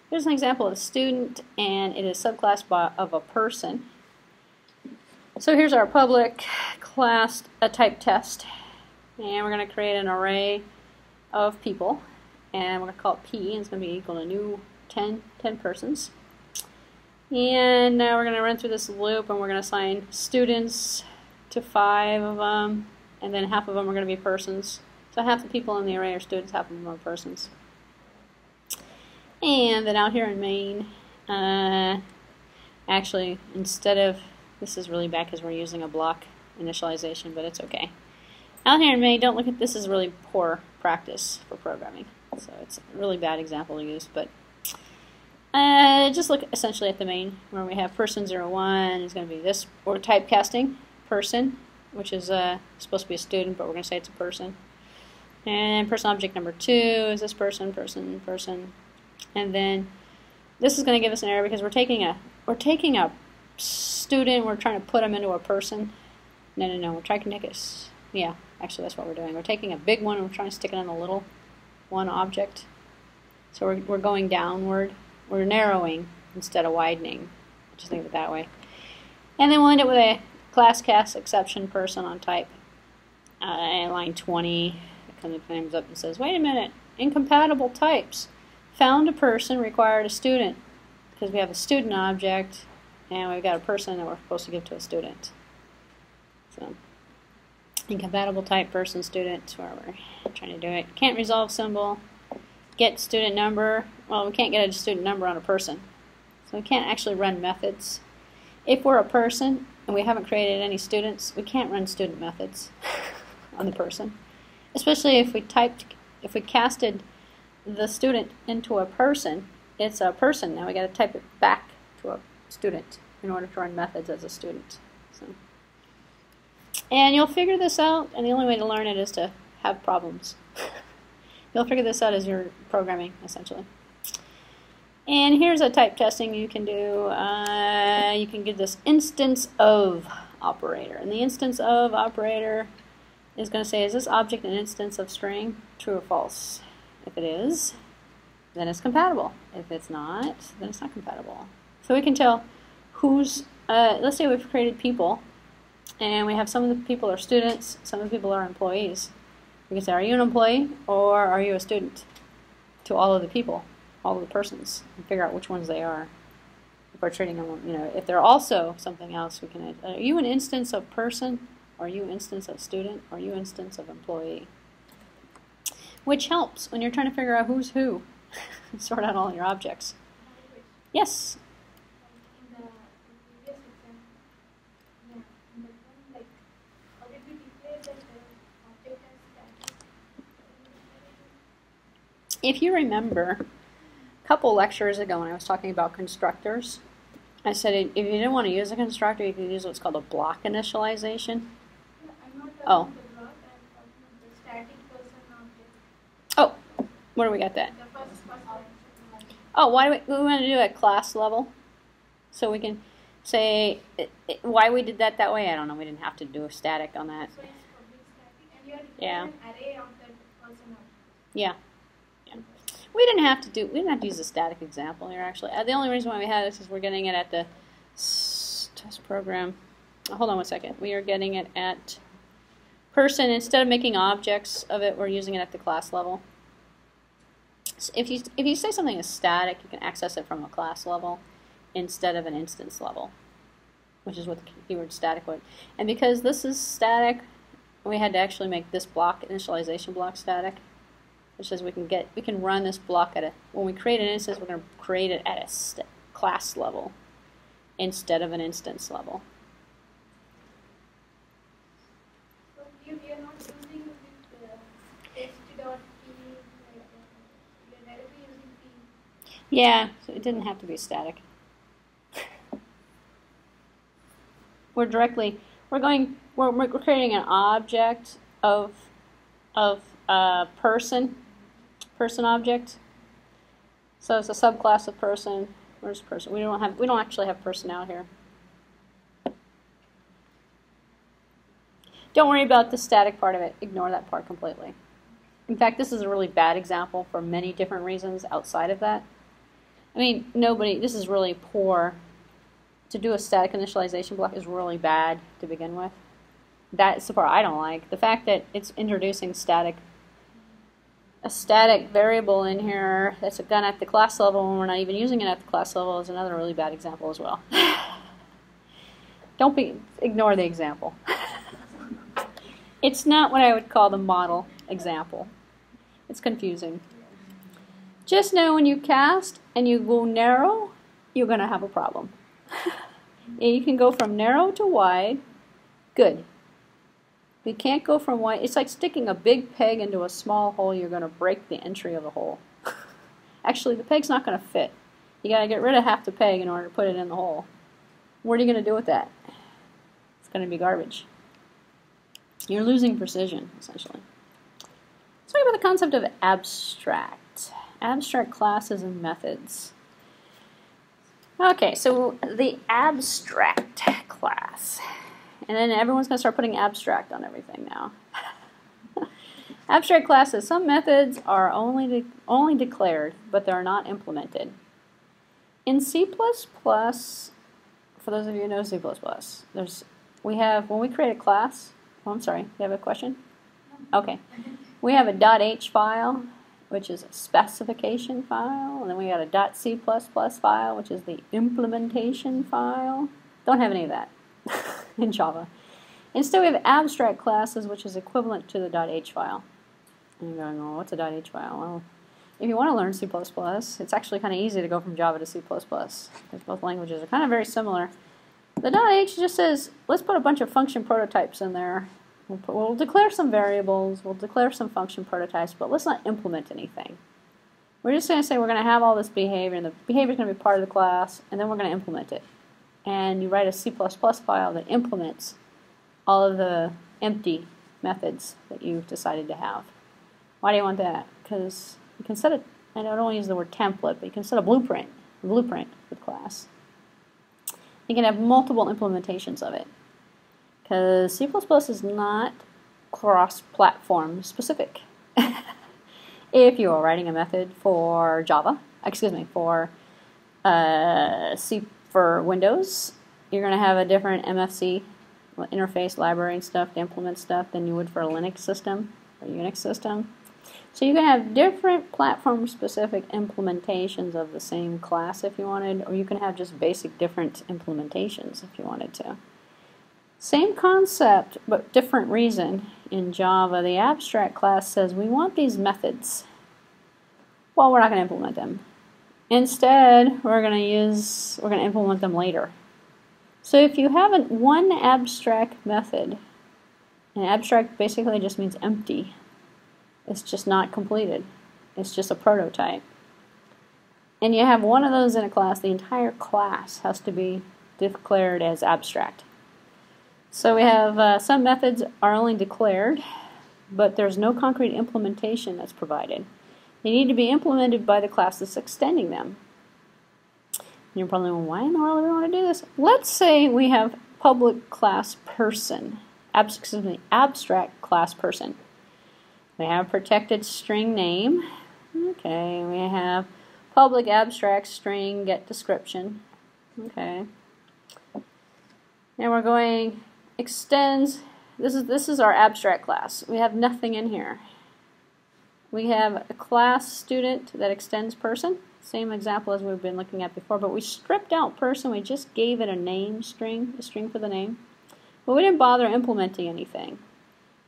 Here's an example of a student, and it is subclass of a person. So here's our public class type test, and we're going to create an array of people, and we're going to call it P, and it's going to be equal to new 10 persons. And now we're going to run through this loop, and we're going to assign students to 5 of them, and then half of them are going to be persons. So half the people in the array are students, half of them are persons. And then out here in main, actually, instead of, this is really bad because we're using a block initialization, but it's okay. Out here in main, don't look at, this is really poor practice for programming. So it's a really bad example to use, but just look essentially at the main, where we have person01 is going to be this, or typecasting person, which is supposed to be a student, but we're going to say it's a person. And person object number 2 is this person, person, person. And then this is going to give us an error because we're taking a student, we're trying to put them into a person. No, we're trying to make it, yeah, actually that's what we're doing. We're taking a big one and we're trying to stick it in a little one object. So we're going downward. We're narrowing instead of widening. Just think of it that way. And then we'll end up with a class cast exception person on type. And line 20, it comes up and says, wait a minute, incompatible types. Found a person, required a student. Because we have a student object, and we've got a person that we're supposed to give to a student. So, incompatible type person, student, that's where we're trying to do it. Can't resolve symbol. Get student number. Well, we can't get a student number on a person. So we can't actually run methods. If we're a person and we haven't created any students, we can't run student methods on the person. Especially if we casted the student into a person, it's a person. Now we got to type it back to a student in order to run methods as a student. So. And you'll figure this out, and the only way to learn it is to have problems. You'll figure this out as you're programming, essentially. And here's a type testing you can do. You can give this instance of operator. And the instance of operator is going to say, is this object an instance of string? True or false? If it is, then it's compatible. If it's not, then it's not compatible. So we can tell who's, let's say we've created people, and we have some of the people are students, some of the people are employees. We can say, are you an employee or are you a student? To all of the people, all of the persons, and figure out which ones they are. If we're treating them, if they're also something else, we can, are you an instance of person? Are you an instance of student? Are you an instance of employee? Which helps when you're trying to figure out who's who. Sort out all your objects. Which, Yes. like in the previous example, yeah, in that one, like, how did we declare that object as static? If you remember, a couple lectures ago when I was talking about constructors, I said if you didn't want to use a constructor, you could use what's called a block initialization. Yeah, I'm not talking Oh. about the block, I'm talking about the static person object. Oh, where do we got that? The first line. Oh, why do we want to do it at class level? So we can say why we did that way. I don't know. We didn't have to do a static on that. So it's public static, and you are Yeah. an array of that person object. Yeah. We didn't have to use a static example here, actually. The only reason why we had this is we're getting it at the test program. Hold on one second. We are getting it at person. Instead of making objects of it, we're using it at the class level. So if you say something is static, you can access it from a class level instead of an instance level, which is what the keyword static would. And because this is static, we had to actually make this block, initialization block, static. Which says we can run this block when we create an instance, we're going to create it at a class level instead of an instance level. So we are not using this test.p, like, we are directly using p. Yeah, so it didn't have to be static. We're creating an object of person object. So it's a subclass of person. Where's person? We don't actually have person out here. Don't worry about the static part of it. Ignore that part completely. In fact, this is a really bad example for many different reasons outside of that. I mean, this is really poor. To do a static initialization block is really bad to begin with. That's the part I don't like. The fact that it's introducing a static variable in here that's done at the class level when we're not even using it at the class level is another really bad example as well. Ignore the example. It's not what I would call the model example. It's confusing. Just know when you cast and you go narrow, you're going to have a problem. You can go from narrow to wide. Good. You can't go from wide. It's like sticking a big peg into a small hole. You're going to break the entry of the hole. Actually, the peg's not going to fit. You got to get rid of half the peg in order to put it in the hole. What are you going to do with that? It's going to be garbage. You're losing precision, essentially. Let's talk about the concept of abstract. Abstract classes and methods. Okay, so the abstract class. And then everyone's going to start putting abstract on everything now. Abstract classes. Some methods are only declared, but they're not implemented. In C++, for those of you who know C++, when we create a class, I'm sorry, you have a question? Okay. We have a .h file, which is a specification file, and then we got a .c++ file, which is the implementation file. Don't have any of that in Java. Instead, we have abstract classes, which is equivalent to the .h file. And you're going, well, what's a .h file? Well, if you want to learn C++, it's actually kind of easy to go from Java to C++, because both languages are kind of very similar. The .h just says, let's put a bunch of function prototypes in there. We'll declare some variables, we'll declare some function prototypes, but let's not implement anything. We're just going to say we're going to have all this behavior, and the behavior is going to be part of the class, and then we're going to implement it. And you write a C++ file that implements all of the empty methods that you've decided to have. Why do you want that? Because you can set it, I don't want to use the word template, but you can set a blueprint with class. You can have multiple implementations of it. Because C++ is not cross-platform specific. If you are writing a method for C for Windows, you're going to have a different MFC interface library and stuff to implement stuff than you would for a Linux system or Unix system. So you can have different platform-specific implementations of the same class if you wanted, or you can have just basic different implementations if you wanted to. Same concept, but different reason. In Java, the abstract class says we want these methods. Well, we're not going to implement them. Instead, we're going to implement them later. So if you have one abstract method, and abstract basically just means empty. It's just not completed. It's just a prototype. And you have one of those in a class, the entire class has to be declared as abstract. So we have some methods are only declared, but there's no concrete implementation that's provided. They need to be implemented by the class that's extending them. And you're probably wondering, why in the world do we want to do this? Let's say we have public class person, abstract class person. We have protected string name. Okay, we have public abstract string get description. Okay. And we're going extends. This is our abstract class. We have nothing in here. We have a class student that extends person. Same example as we've been looking at before, but we stripped out person. We just gave it a name string, a string for the name. But we didn't bother implementing anything.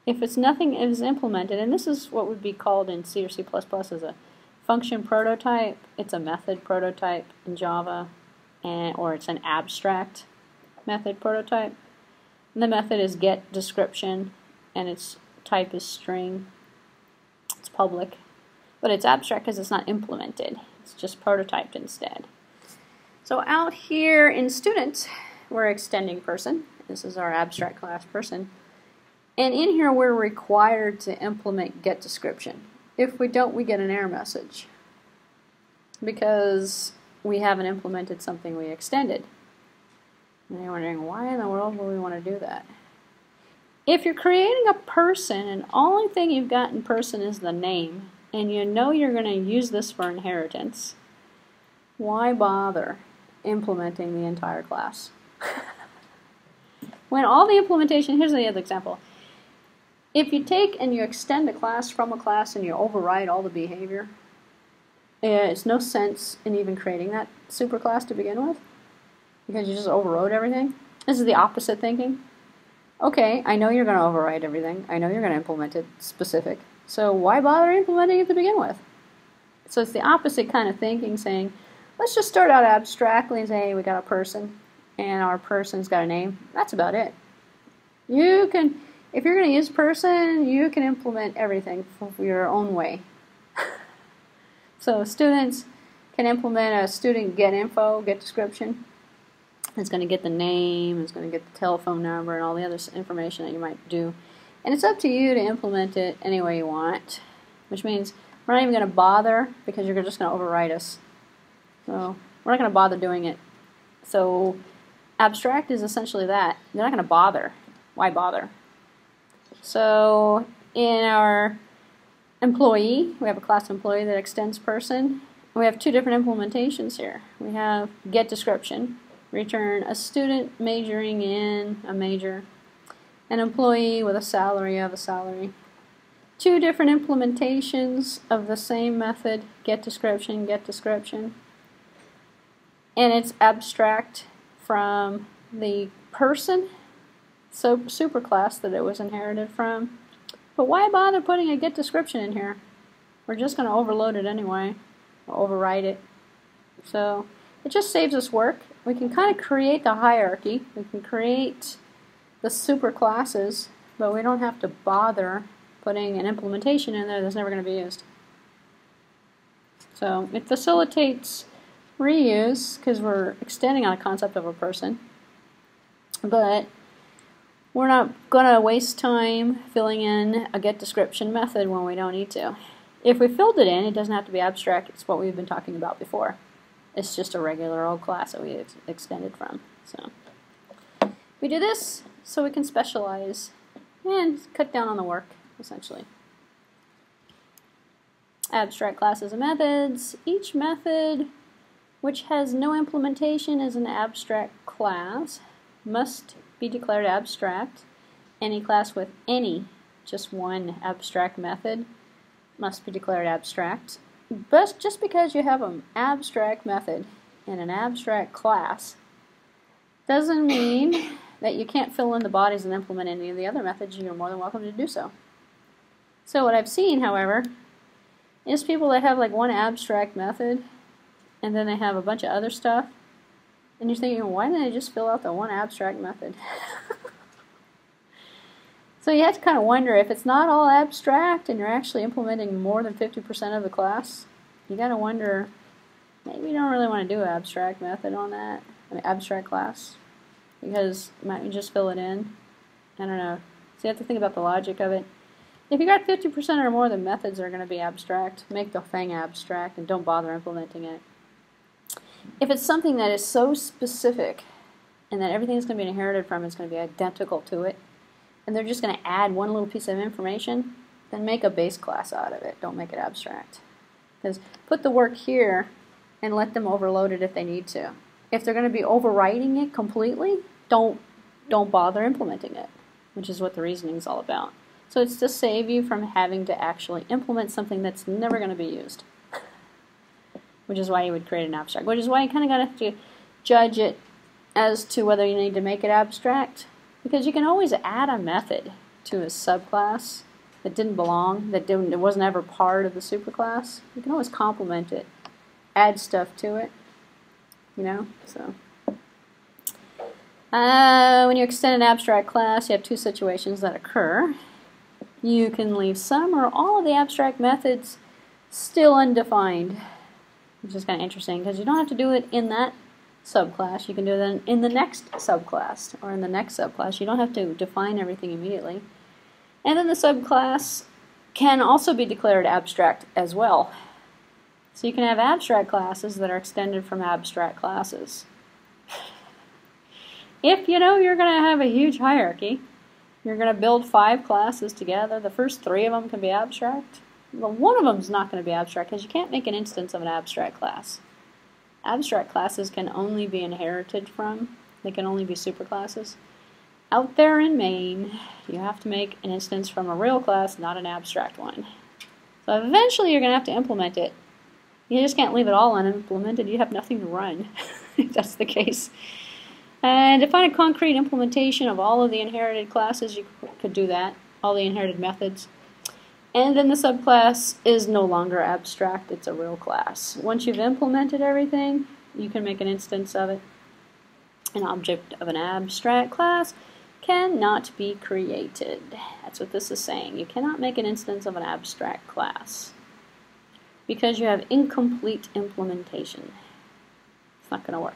If it's nothing is implemented, and this is what would be called in C or C++ as a function prototype. It's a method prototype in Java, or it's an abstract method prototype. And the method is get description, and its type is string. It's public, but it's abstract because it's not implemented. It's just prototyped instead. So out here in students, we're extending person. This is our abstract class person. And in here, we're required to implement get description. If we don't, we get an error message because we haven't implemented something we extended. And you're wondering, why in the world would we want to do that? If you're creating a person and the only thing you've got in person is the name, and you know you're going to use this for inheritance, why bother implementing the entire class? When all the implementation, here's the other example. If you take and you extend a class from a class and you override all the behavior, it's no sense in even creating that superclass to begin with, because you just overrode everything. This is the opposite thinking. Okay, I know you're going to override everything. I know you're going to implement it specific. So why bother implementing it to begin with? So it's the opposite kind of thinking, saying, let's just start out abstractly and say, hey, we got a person, and our person's got a name. That's about it. You can, if you're going to use person, you can implement everything for your own way. So students can implement a student get info, get description. It's going to get the name, it's going to get the telephone number, and all the other information that you might do. And it's up to you to implement it any way you want, which means we're not even going to bother because you're just going to override us. So we're not going to bother doing it. So abstract is essentially that. You're not going to bother. Why bother? So in our employee, we have a class employee that extends person. We have two different implementations here. We have get description, return a student majoring in a major, an employee with a salary of a salary. Two different implementations of the same method, get description, get description. And it's abstract from the person, so superclass that it was inherited from. But why bother putting a get description in here? We're just going to overload it anyway, or override it. So it just saves us work. We can kind of create the hierarchy. We can create the superclasses, but we don't have to bother putting an implementation in there that's never going to be used. So it facilitates reuse because we're extending on a concept of a person, but we're not going to waste time filling in a get description method when we don't need to. If we filled it in, it doesn't have to be abstract. It's what we've been talking about before. It's just a regular old class that we extended from. So we do this so we can specialize and cut down on the work, essentially. Abstract classes and methods. Each method which has no implementation as an abstract class must be declared abstract. Any class with just one abstract method must be declared abstract. But just because you have an abstract method in an abstract class doesn't mean that you can't fill in the bodies and implement any of the other methods. You're more than welcome to do so. So what I've seen, however, is people that have like one abstract method and then they have a bunch of other stuff. And you're thinking, why didn't they just fill out the one abstract method? So you have to kind of wonder if it's not all abstract and you're actually implementing more than 50% of the class, you got to wonder, maybe you don't really want to do an abstract method on that, an abstract class, because you might just fill it in. I don't know. So you have to think about the logic of it. If you got 50% or more of the methods that are going to be abstract, make the thing abstract and don't bother implementing it. If it's something that is so specific and that everything that's going to be inherited from it is going to be identical to it, and they're just going to add one little piece of information, then make a base class out of it. Don't make it abstract. Because put the work here and let them overload it if they need to. If they're going to be overwriting it completely, don't bother implementing it, which is what the reasoning is all about. So it's to save you from having to actually implement something that's never going to be used. Which is why you would create an abstract. Which is why you kind of got to judge it as to whether you need to make it abstract. Because you can always add a method to a subclass that didn't belong, it wasn't ever part of the superclass. You can always complement it, add stuff to it, you know. So when you extend an abstract class, you have two situations that occur. You can leave some or all of the abstract methods still undefined, which is kind of interesting because you don't have to do it in that subclass. You can do it in the next subclass or in the next subclass. You don't have to define everything immediately. And then the subclass can also be declared abstract as well. So you can have abstract classes that are extended from abstract classes. If you know you're going to have a huge hierarchy, you're going to build 5 classes together, the first 3 of them can be abstract. Well, one of them is not going to be abstract because you can't make an instance of an abstract class. Abstract classes can only be inherited from, they can only be superclasses. Out there in Maine, you have to make an instance from a real class, not an abstract one. So eventually you're going to have to implement it. You just can't leave it all unimplemented. You have nothing to run if that's the case. And define a concrete implementation of all of the inherited classes, you could do that, all the inherited methods. And then the subclass is no longer abstract, it's a real class. Once you've implemented everything, you can make an instance of it. An object of an abstract class cannot be created. That's what this is saying. You cannot make an instance of an abstract class because you have incomplete implementation. It's not going to work.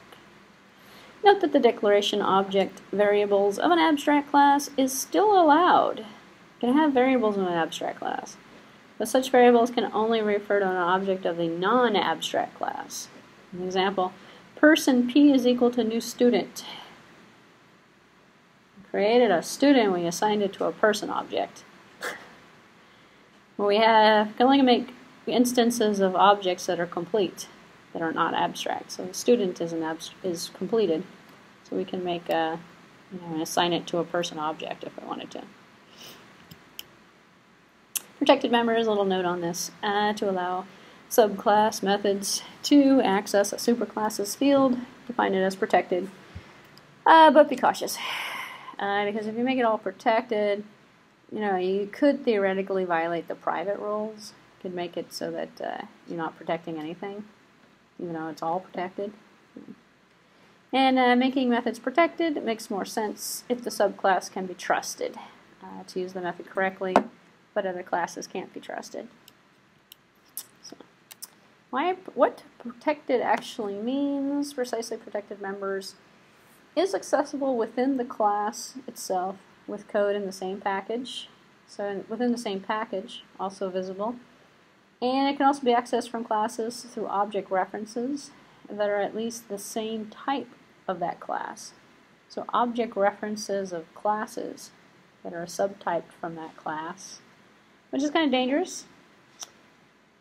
Note that the declaration object variables of an abstract class is still allowed. You can have variables in an abstract class, but such variables can only refer to an object of the non-abstract class. An example, person P is equal to new student. We created a student, we assigned it to a person object. We can only make instances of objects that are complete, that are not abstract. So the student is completed, so we can make assign it to a person object if we wanted to. Protected members, a little note on this, to allow subclass methods to access a superclass's field, define it as protected, but be cautious, because if you make it all protected, you could theoretically violate the private rules. You could make it so that you're not protecting anything, even though it's all protected. And making methods protected makes more sense if the subclass can be trusted to use the method correctly, but other classes can't be trusted. So, what protected actually means, precisely protected members, is accessible within the class itself with code in the same package. So within the same package, also visible. And it can also be accessed from classes through object references that are at least the same type of that class. So object references of classes that are subtyped from that class, which is kind of dangerous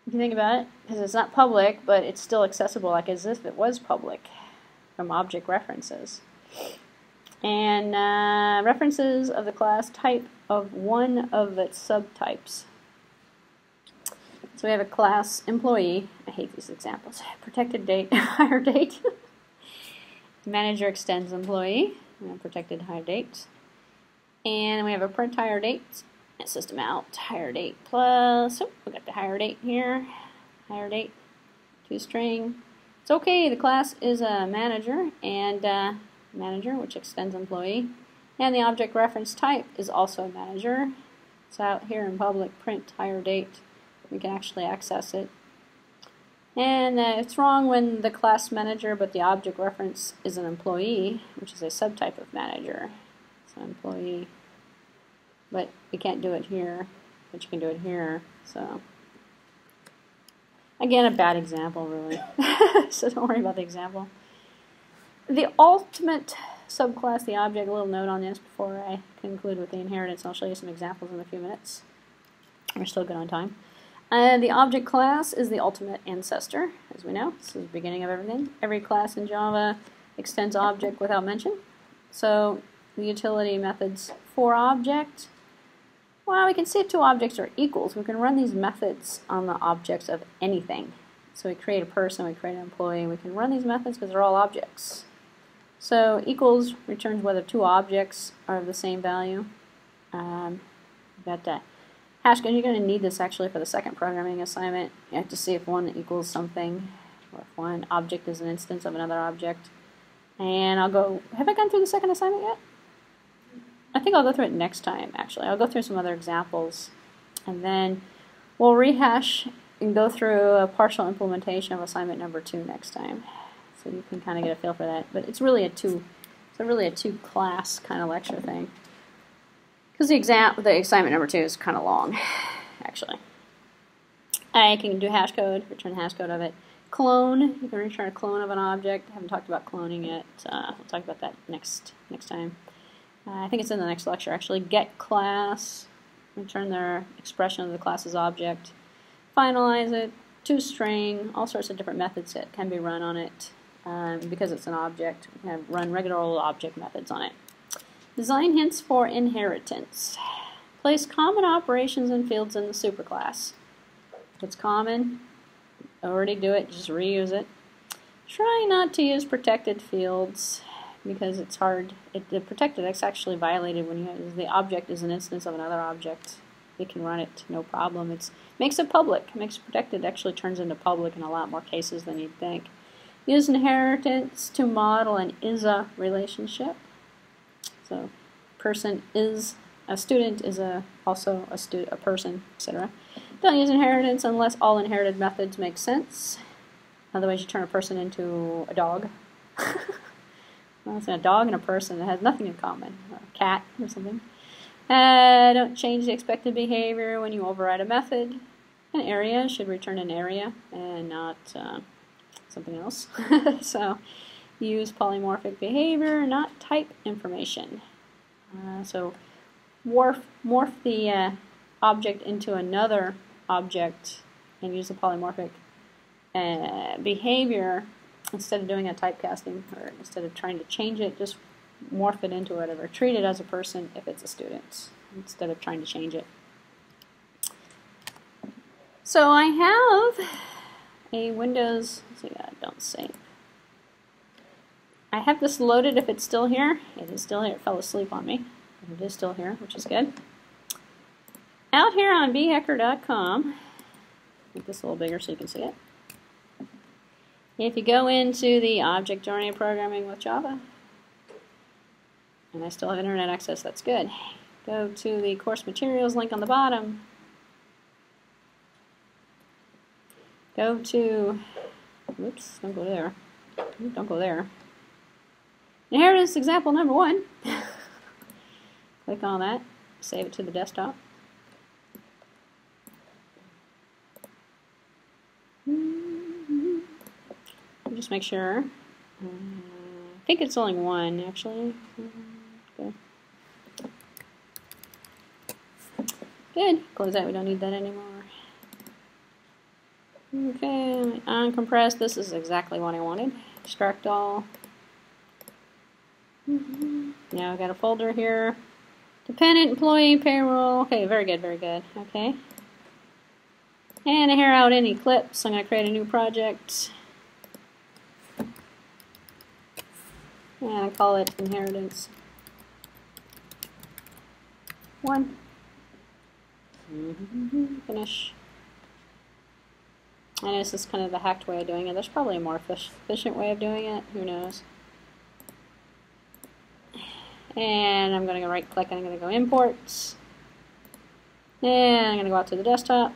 if you think about it, because it's not public, but it's still accessible like as if it was public from object references. And references of the class type of one of its subtypes. So we have a class employee. I hate these examples. Protected date, hire date. Manager extends employee. We have protected hire date. And we have a print hire date. system out, hire date plus, oh, we got the hire date here, hire date, toString. It's okay, the class is a manager, and manager, which extends employee, and the object reference type is also manager. It's out here in public, print hire date. We can actually access it. And it's wrong when the class manager, but the object reference is an employee, which is a subtype of manager. So employee, but you can't do it here, but you can do it here. So again, a bad example, really. So don't worry about the example. The ultimate subclass, the object, a little note on this before I conclude with the inheritance. I'll show you some examples in a few minutes. We're still good on time. The object class is the ultimate ancestor, as we know. This is the beginning of everything. Every class in Java extends object without mention. So the utility methods for object, well, we can see if two objects are equals. We can run these methods on the objects of anything. So we create a person, we create an employee. We can run these methods because they're all objects. So equals returns whether two objects are of the same value. Got that. Hash code, you're going to need this actually for the second programming assignment. You have to see if one equals something, or if one object is an instance of another object. And I'll go, have I gone through the second assignment yet? I think I'll go through it next time, actually. I'll go through some other examples. And then we'll rehash and go through a partial implementation of assignment number 2 next time. So you can kind of get a feel for that. But it's really a two class kind of lecture thing. Because the assignment number 2 is kind of long, actually. I can do hash code, return hash code of it. Clone, you can return a clone of an object. I haven't talked about cloning yet. We'll talk about that next time. I think it's in the next lecture, actually. Get class, return their expression of the class's object. Finalize it, toString, all sorts of different methods that can be run on it. Because it's an object, we can run regular old object methods on it. Design hints for inheritance. Place common operations and fields in the superclass. If it's common, already do it, just reuse it. Try not to use protected fields because it's hard. The protected is actually violated when the object is an instance of another object. You can run it, no problem. It makes it public. Makes it protected, actually turns into public in a lot more cases than you'd think. Use inheritance to model an is-a relationship. So, person is a student is also a person, etc. Don't use inheritance unless all inherited methods make sense. Otherwise, you turn a person into a dog. Well, it's a dog and a person that has nothing in common, or a cat or something. Don't change the expected behavior when you override a method. An area should return an area and not something else. So use polymorphic behavior, not type information. So morph the object into another object and use the polymorphic behavior instead of doing a typecasting, or instead of trying to change it, just morph it into whatever. Treat it as a person if it's a student instead of trying to change it. So I have a Windows, let's see, don't save. I have this loaded if it's still here. It is still here. It fell asleep on me. But it is still here, which is good. Out here on bhacker.com, make this a little bigger so you can see it. If you go into the object-oriented programming with Java, and I still have internet access, that's good. Go to the course materials link on the bottom. Go to, whoops, don't go there. Don't go there. Inheritance example number 1. Click on that, save it to the desktop. Just make sure. I think it's only 1 actually. Okay. Good. Close that. We don't need that anymore. Okay. Uncompressed. This is exactly what I wanted. Extract all. Now I've got a folder here. Dependent, employee, payroll. Okay, very good, very good. Okay. And here out any clips. I'm going to create a new project. And I call it inheritance 1. Finish. I know this is kind of the hacked way of doing it. There's probably a more efficient way of doing it. Who knows? And I'm going to go right click and I'm going to go imports. And I'm going to go out to the desktop.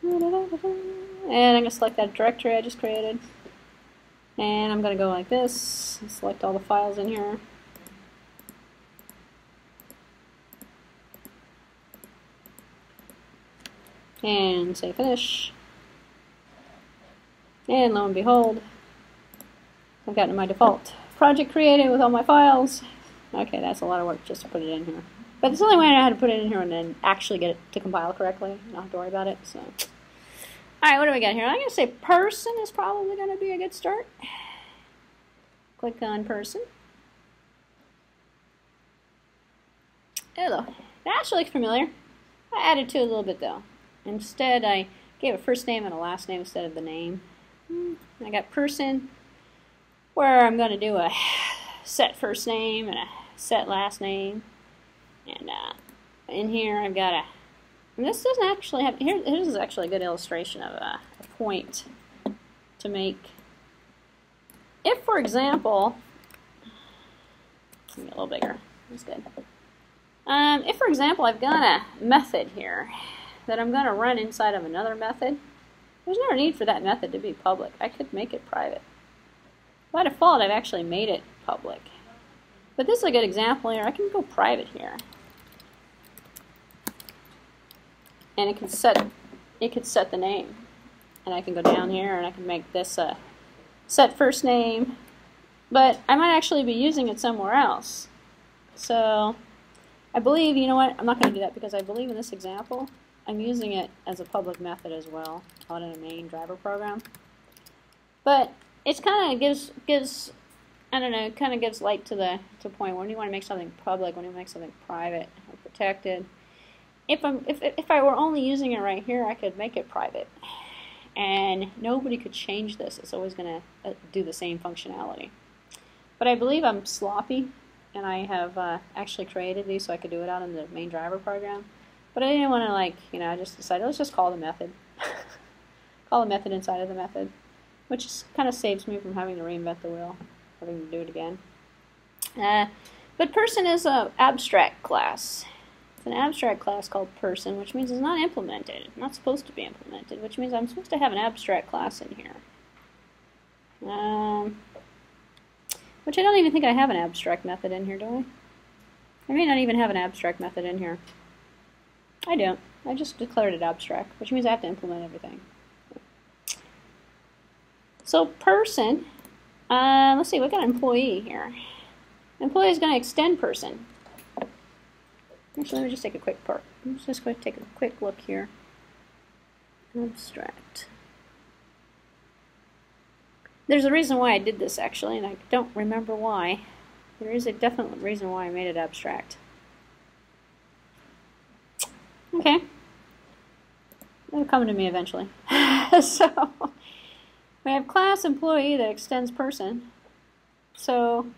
And I'm going to select that directory I just created. And I'm going to go like this and select all the files in here. And say finish. And lo and behold, I've gotten my default project created with all my files. Okay, that's a lot of work just to put it in here. But it's the only way I know how to put it in here and then actually get it to compile correctly. Not have to worry about it. So, alright, what do we got here? I'm going to say person is probably going to be a good start. Click on person. Hello. That actually looks familiar. I added to it a little bit though. Instead, I gave a first name and a last name instead of the name. I got person, where I'm going to do a set first name and a set last name. And in here, I've got a. And this doesn't actually have. Here's is actually a good illustration of a point to make. If, for example, let me get a little bigger. That's good. If, for example, I've got a method here that I'm going to run inside of another method, there's no need for that method to be public. I could make it private. By default, I've actually made it public. But this is a good example here. I can go private here. And it could set the name. And I can go down here and I can make this a set first name. But I might actually be using it somewhere else. So I believe, you know what, I'm not going to do that because I believe in this example, I'm using it as a public method as well, out in a main driver program. But it's kind of gives I don't know, kind of gives light to the point when you want to make something public, when you make something private or protected. If I were only using it right here, I could make it private, and nobody could change this. It's always going to do the same functionality. But I believe I'm sloppy, and I have actually created these so I could do it out in the main driver program. But I didn't want to, like, you know, I just decided let's just call the method. Call the method inside of the method, which kind of saves me from having to reinvent the wheel, having to do it again. But person is an abstract class. It's an abstract class called person, which means it's not implemented. It's not supposed to be implemented, which means I'm supposed to have an abstract class in here. Which I don't even think I have an abstract method in here, do I? I may not even have an abstract method in here. I don't. I just declared it abstract, which means I have to implement everything. So person, let's see, we got employee here. Employee is going to extend person. Actually, let me just take a quick part. Let's just take a quick look here. Abstract. There's a reason why I did this, actually, and I don't remember why. There is a definite reason why I made it abstract. Okay. It'll come to me eventually. So, we have class employee that extends person. So,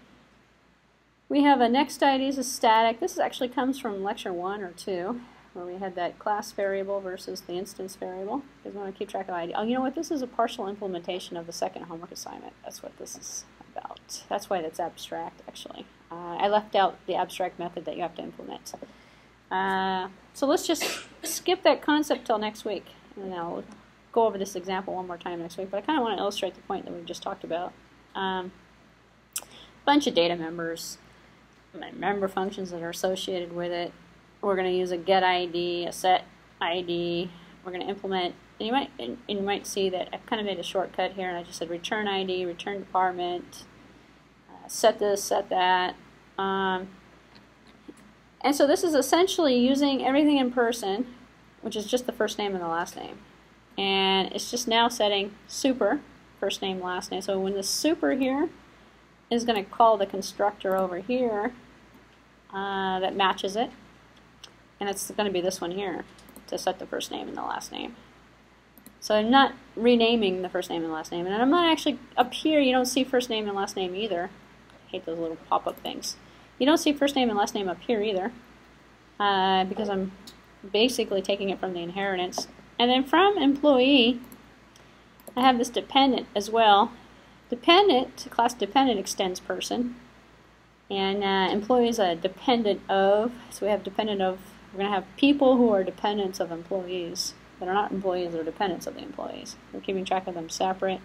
we have a next ID is a static. This actually comes from lecture 1 or 2, where we had that class variable versus the instance variable. Because we want to keep track of ID. Oh, you know what? This is a partial implementation of the second homework assignment. That's what this is about. That's why that's abstract, actually. I left out the abstract method that you have to implement. So let's just skip that concept till next week, and then I'll go over this example one more time next week. But I kind of want to illustrate the point that we just talked about. Bunch of data members, member functions that are associated with it. We're going to use a get ID, a set ID. We're going to implement. And you might see that I've kind of made a shortcut here, and I just said return ID, return department, set this, set that. And so this is essentially using everything in person, which is just the first name and the last name. And it's just now setting super, first name, last name. So when the super here is going to call the constructor over here that matches it. And it's going to be this one here to set the first name and the last name. So I'm not renaming the first name and last name. And I'm not actually, up here you don't see first name and last name either. I hate those little pop-up things. You don't see first name and last name up here either, because I'm basically taking it from the inheritance. And then from employee, I have this dependent as well. Dependent, class dependent extends person. And employee is a dependent of, so we have dependent of, we're going to have people who are dependents of employees, that are not employees, they're dependents of the employees. We're keeping track of them separate.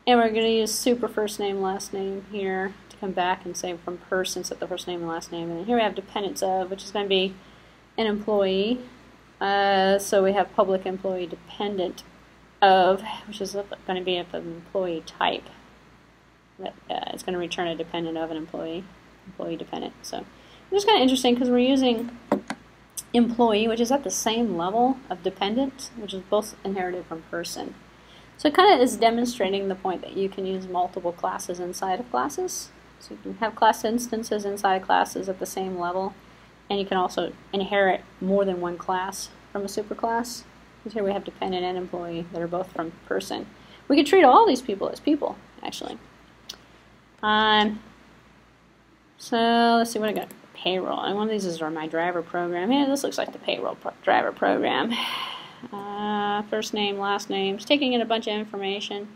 And we're going to use super first name, last name here to come back and say from person, set the first name and last name. And then here we have dependents of, which is going to be an employee. So we have public employee dependent of, which is going to be of the employee type. It's going to return a dependent of an employee dependent. So it's kind of interesting because we're using employee, which is at the same level of dependent, which is both inherited from person. So it kind of is demonstrating the point that you can use multiple classes inside of classes. So you can have class instances inside of classes at the same level, and you can also inherit more than one class from a superclass. Because here we have dependent and employee that are both from person. We could treat all these people as people, actually. So let's see what I got. Payroll. And one of these is my driver program. Yeah, this looks like the payroll driver program. First name, last name. It's taking in a bunch of information.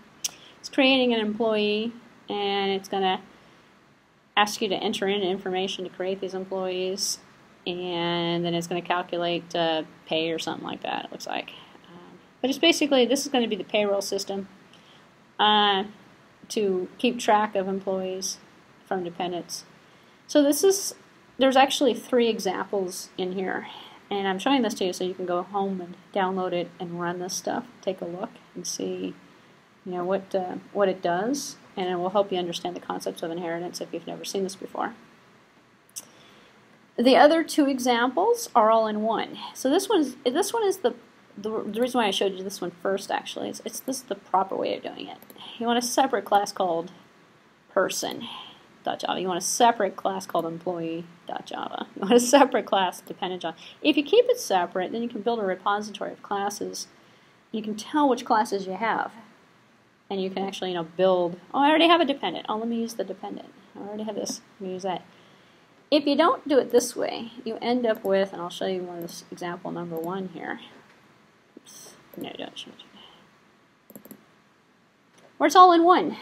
It's creating an employee, and it's going to ask you to enter in information to create these employees, and then it's going to calculate pay or something like that, it looks like. But it's basically, this is going to be the payroll system to keep track of employees from dependents. So there's actually 3 examples in here, and I'm showing this to you so you can go home and download it and run this stuff, take a look and see, what it does, and it will help you understand the concepts of inheritance if you've never seen this before. The other 2 examples are all in one. So this one is the reason why I showed you this one first, actually, is this is the proper way of doing it. You want a separate class called person.java. You want a separate class called employee.java. You want a separate class dependent.java. If you keep it separate, then you can build a repository of classes. You can tell which classes you have. And you can actually, build, I already have a dependent. Let me use the dependent. I already have this. Let me use that. If you don't do it this way, you end up with, and I'll show you one of this example number 1 here. Oops. No, don't show it. Where it's all in one.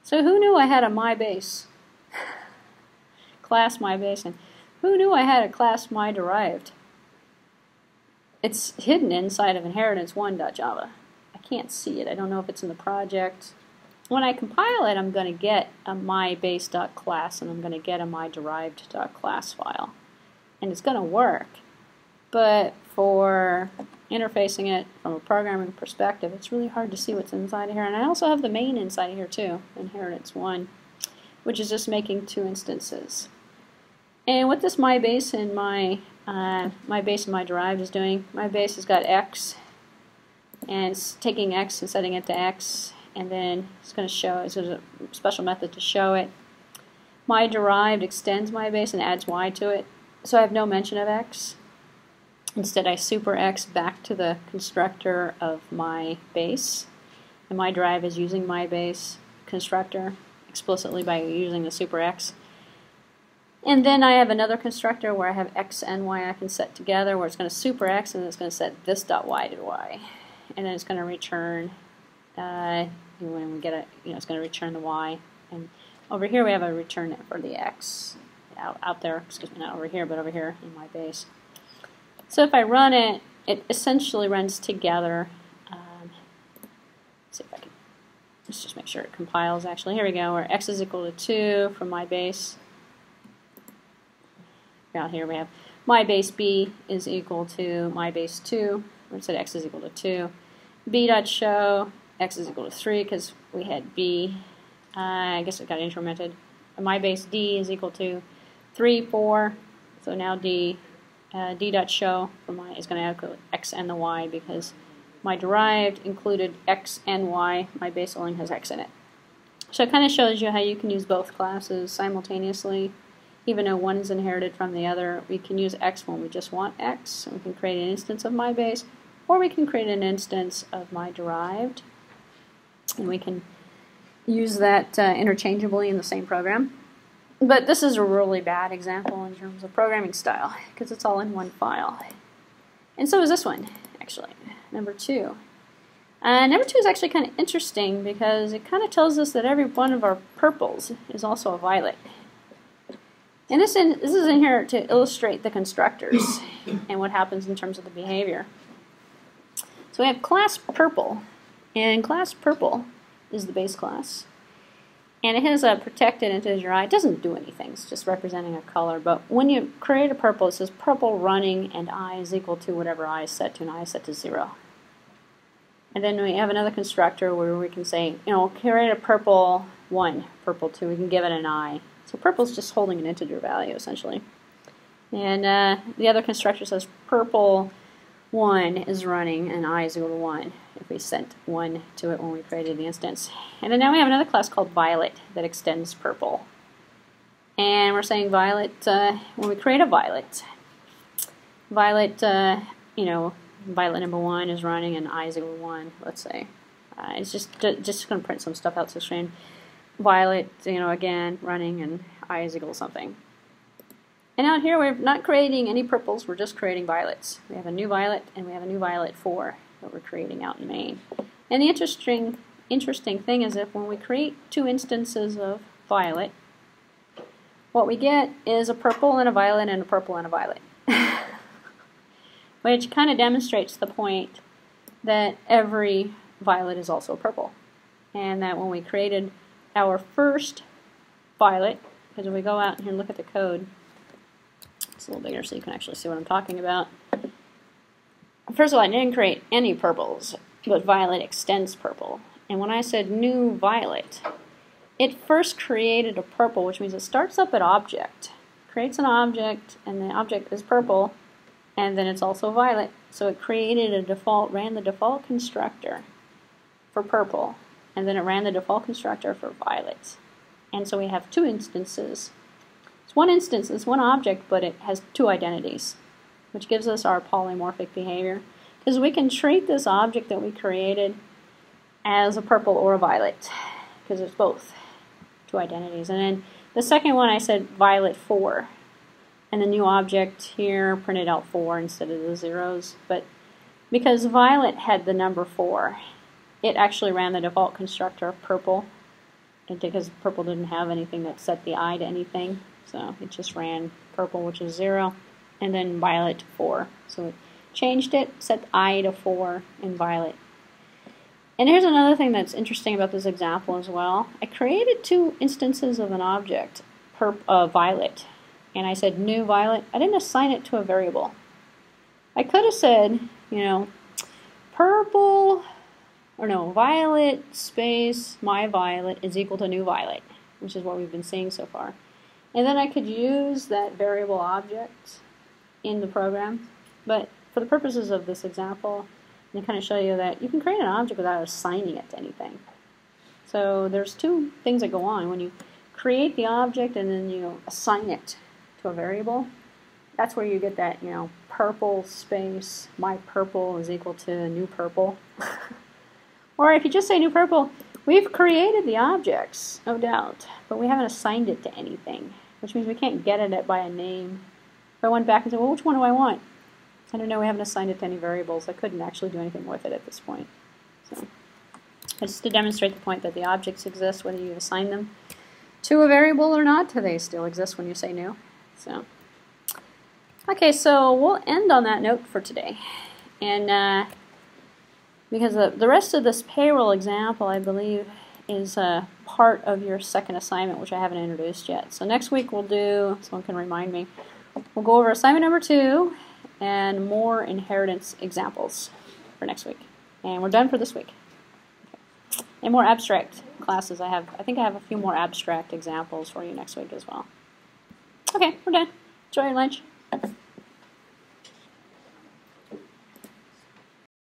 So who knew I had a MyBase? Class MyBase. And who knew I had a class MyDerived? It's hidden inside of inheritance1.java. I can't see it. I don't know if it's in the project. When I compile it, I'm going to get a MyBase.class and I'm going to get a MyDerived.class file. And it's going to work. But for interfacing it from a programming perspective, it's really hard to see what's inside of here. And I also have the main inside of here too, inheritance1, which is just making 2 instances. And what this MyBase and MyBase and MyDerived is doing, MyBase has got X, and it's taking X and setting it to X, and then it's going to show, it's a special method to show it. MyDerived extends MyBase and adds Y to it, so I have no mention of X. Instead, I super X back to the constructor of MyBase, and MyDerived is using MyBase constructor explicitly by using the super X. And then I have another constructor where I have X and Y I can set together, where it's going to super X and it's going to set this dot Y to Y, and then it's going to return when we get it, it's going to return the Y. And over here we have a return for the X out there. Excuse me, not over here, but over here in MyBase. So if I run it, it essentially runs together. Let's see if I can. Let's just make sure it compiles. Actually, here we go. Where X is equal to 2 from MyBase. Out here we have MyBase B is equal to MyBase 2. Where it said X is equal to 2. B.show X is equal to 3 because we had B. I guess it got incremented. MyBase D is equal to 3, 4. So now D. D.show is going to echo X and the Y because MyDerived included X and Y. MyBase only has X in it. So it kind of shows you how you can use both classes simultaneously. Even though one is inherited from the other, we can use X when we just want X. And we can create an instance of MyBase, or we can create an instance of MyDerived. And we can use that interchangeably in the same program. But this is a really bad example in terms of programming style because it's all in one file. And so is this one, actually, number 2. Number 2 is actually kind of interesting because it kind of tells us that every one of our purples is also a violet. And this is in here to illustrate the constructors and what happens in terms of the behavior. So we have class purple, and class purple is the base class. And it has a protected integer I. It doesn't do anything, it's just representing a color. But when you create a purple, it says purple running and I is equal to whatever I is set to, and I is set to 0. And then we have another constructor where we can say, create a purple 1, purple 2. We can give it an I. So purple is just holding an integer value, essentially. And the other constructor says purple 1 is running and I is equal to 1 if we sent 1 to it when we created the instance. And then now we have another class called violet that extends purple. And we're saying violet, when we create a violet, violet, violet number 1 is running and I is equal to 1, let's say. It's just going to print some stuff out to the screen. Violet, again, running and I is equal to something. And out here we're not creating any purples, we're just creating violets. We have a new violet and we have a new violet 4 that we're creating out in main. And the interesting thing is that when we create 2 instances of violet, what we get is a purple and a violet and a purple and a violet. Which kind of demonstrates the point that every violet is also purple. And that when we created our first violet, because when we go out here and look at the code, it's a little bigger so you can actually see what I'm talking about. First of all, I didn't create any purples, but violet extends purple. And when I said new violet, it first created a purple, which means it starts up at object, creates an object, and the object is purple, and then it's also violet. So it created a default, ran the default constructor for purple, and then it ran the default constructor for violet. And so we have 2 instances. It's one instance, it's one object, but it has 2 identities, which gives us our polymorphic behavior. Because we can treat this object that we created as a purple or a violet, because it's both 2 identities. And then the second one I said violet 4, and the new object here printed out 4 instead of the zeros. But because violet had the number 4, it actually ran the default constructor of purple, and because purple didn't have anything that set the I to anything, so it just ran purple, which is 0, and then violet to 4. So it changed it, set I to 4 in violet. And here's another thing that's interesting about this example as well. I created 2 instances of an object, violet, and I said new violet. I didn't assign it to a variable. I could have said, purple, or no, violet space my violet is equal to new violet, which is what we've been seeing so far. And then I could use that variable object in the program. But for the purposes of this example, I'm going to kind of show you that you can create an object without assigning it to anything. So there's 2 things that go on. When you create the object and then you assign it to a variable, that's where you get that, purple space my purple is equal to new purple. Or if you just say new purple, we've created the objects, no doubt, but we haven't assigned it to anything, which means we can't get it by a name. If I went back and said, well, which one do I want? I don't know, we haven't assigned it to any variables. I couldn't actually do anything with it at this point. So, just to demonstrate the point that the objects exist, whether you assign them to a variable or not, they still exist when you say new. So, okay, so we'll end on that note for today. And because the rest of this payroll example, I believe, is part of your second assignment, which I haven't introduced yet. So next week we'll do, someone can remind me, we'll go over assignment number 2 and more inheritance examples for next week. And we're done for this week. Okay. And more abstract classes. I think I have a few more abstract examples for you next week as well. Okay, we're done. Enjoy your lunch.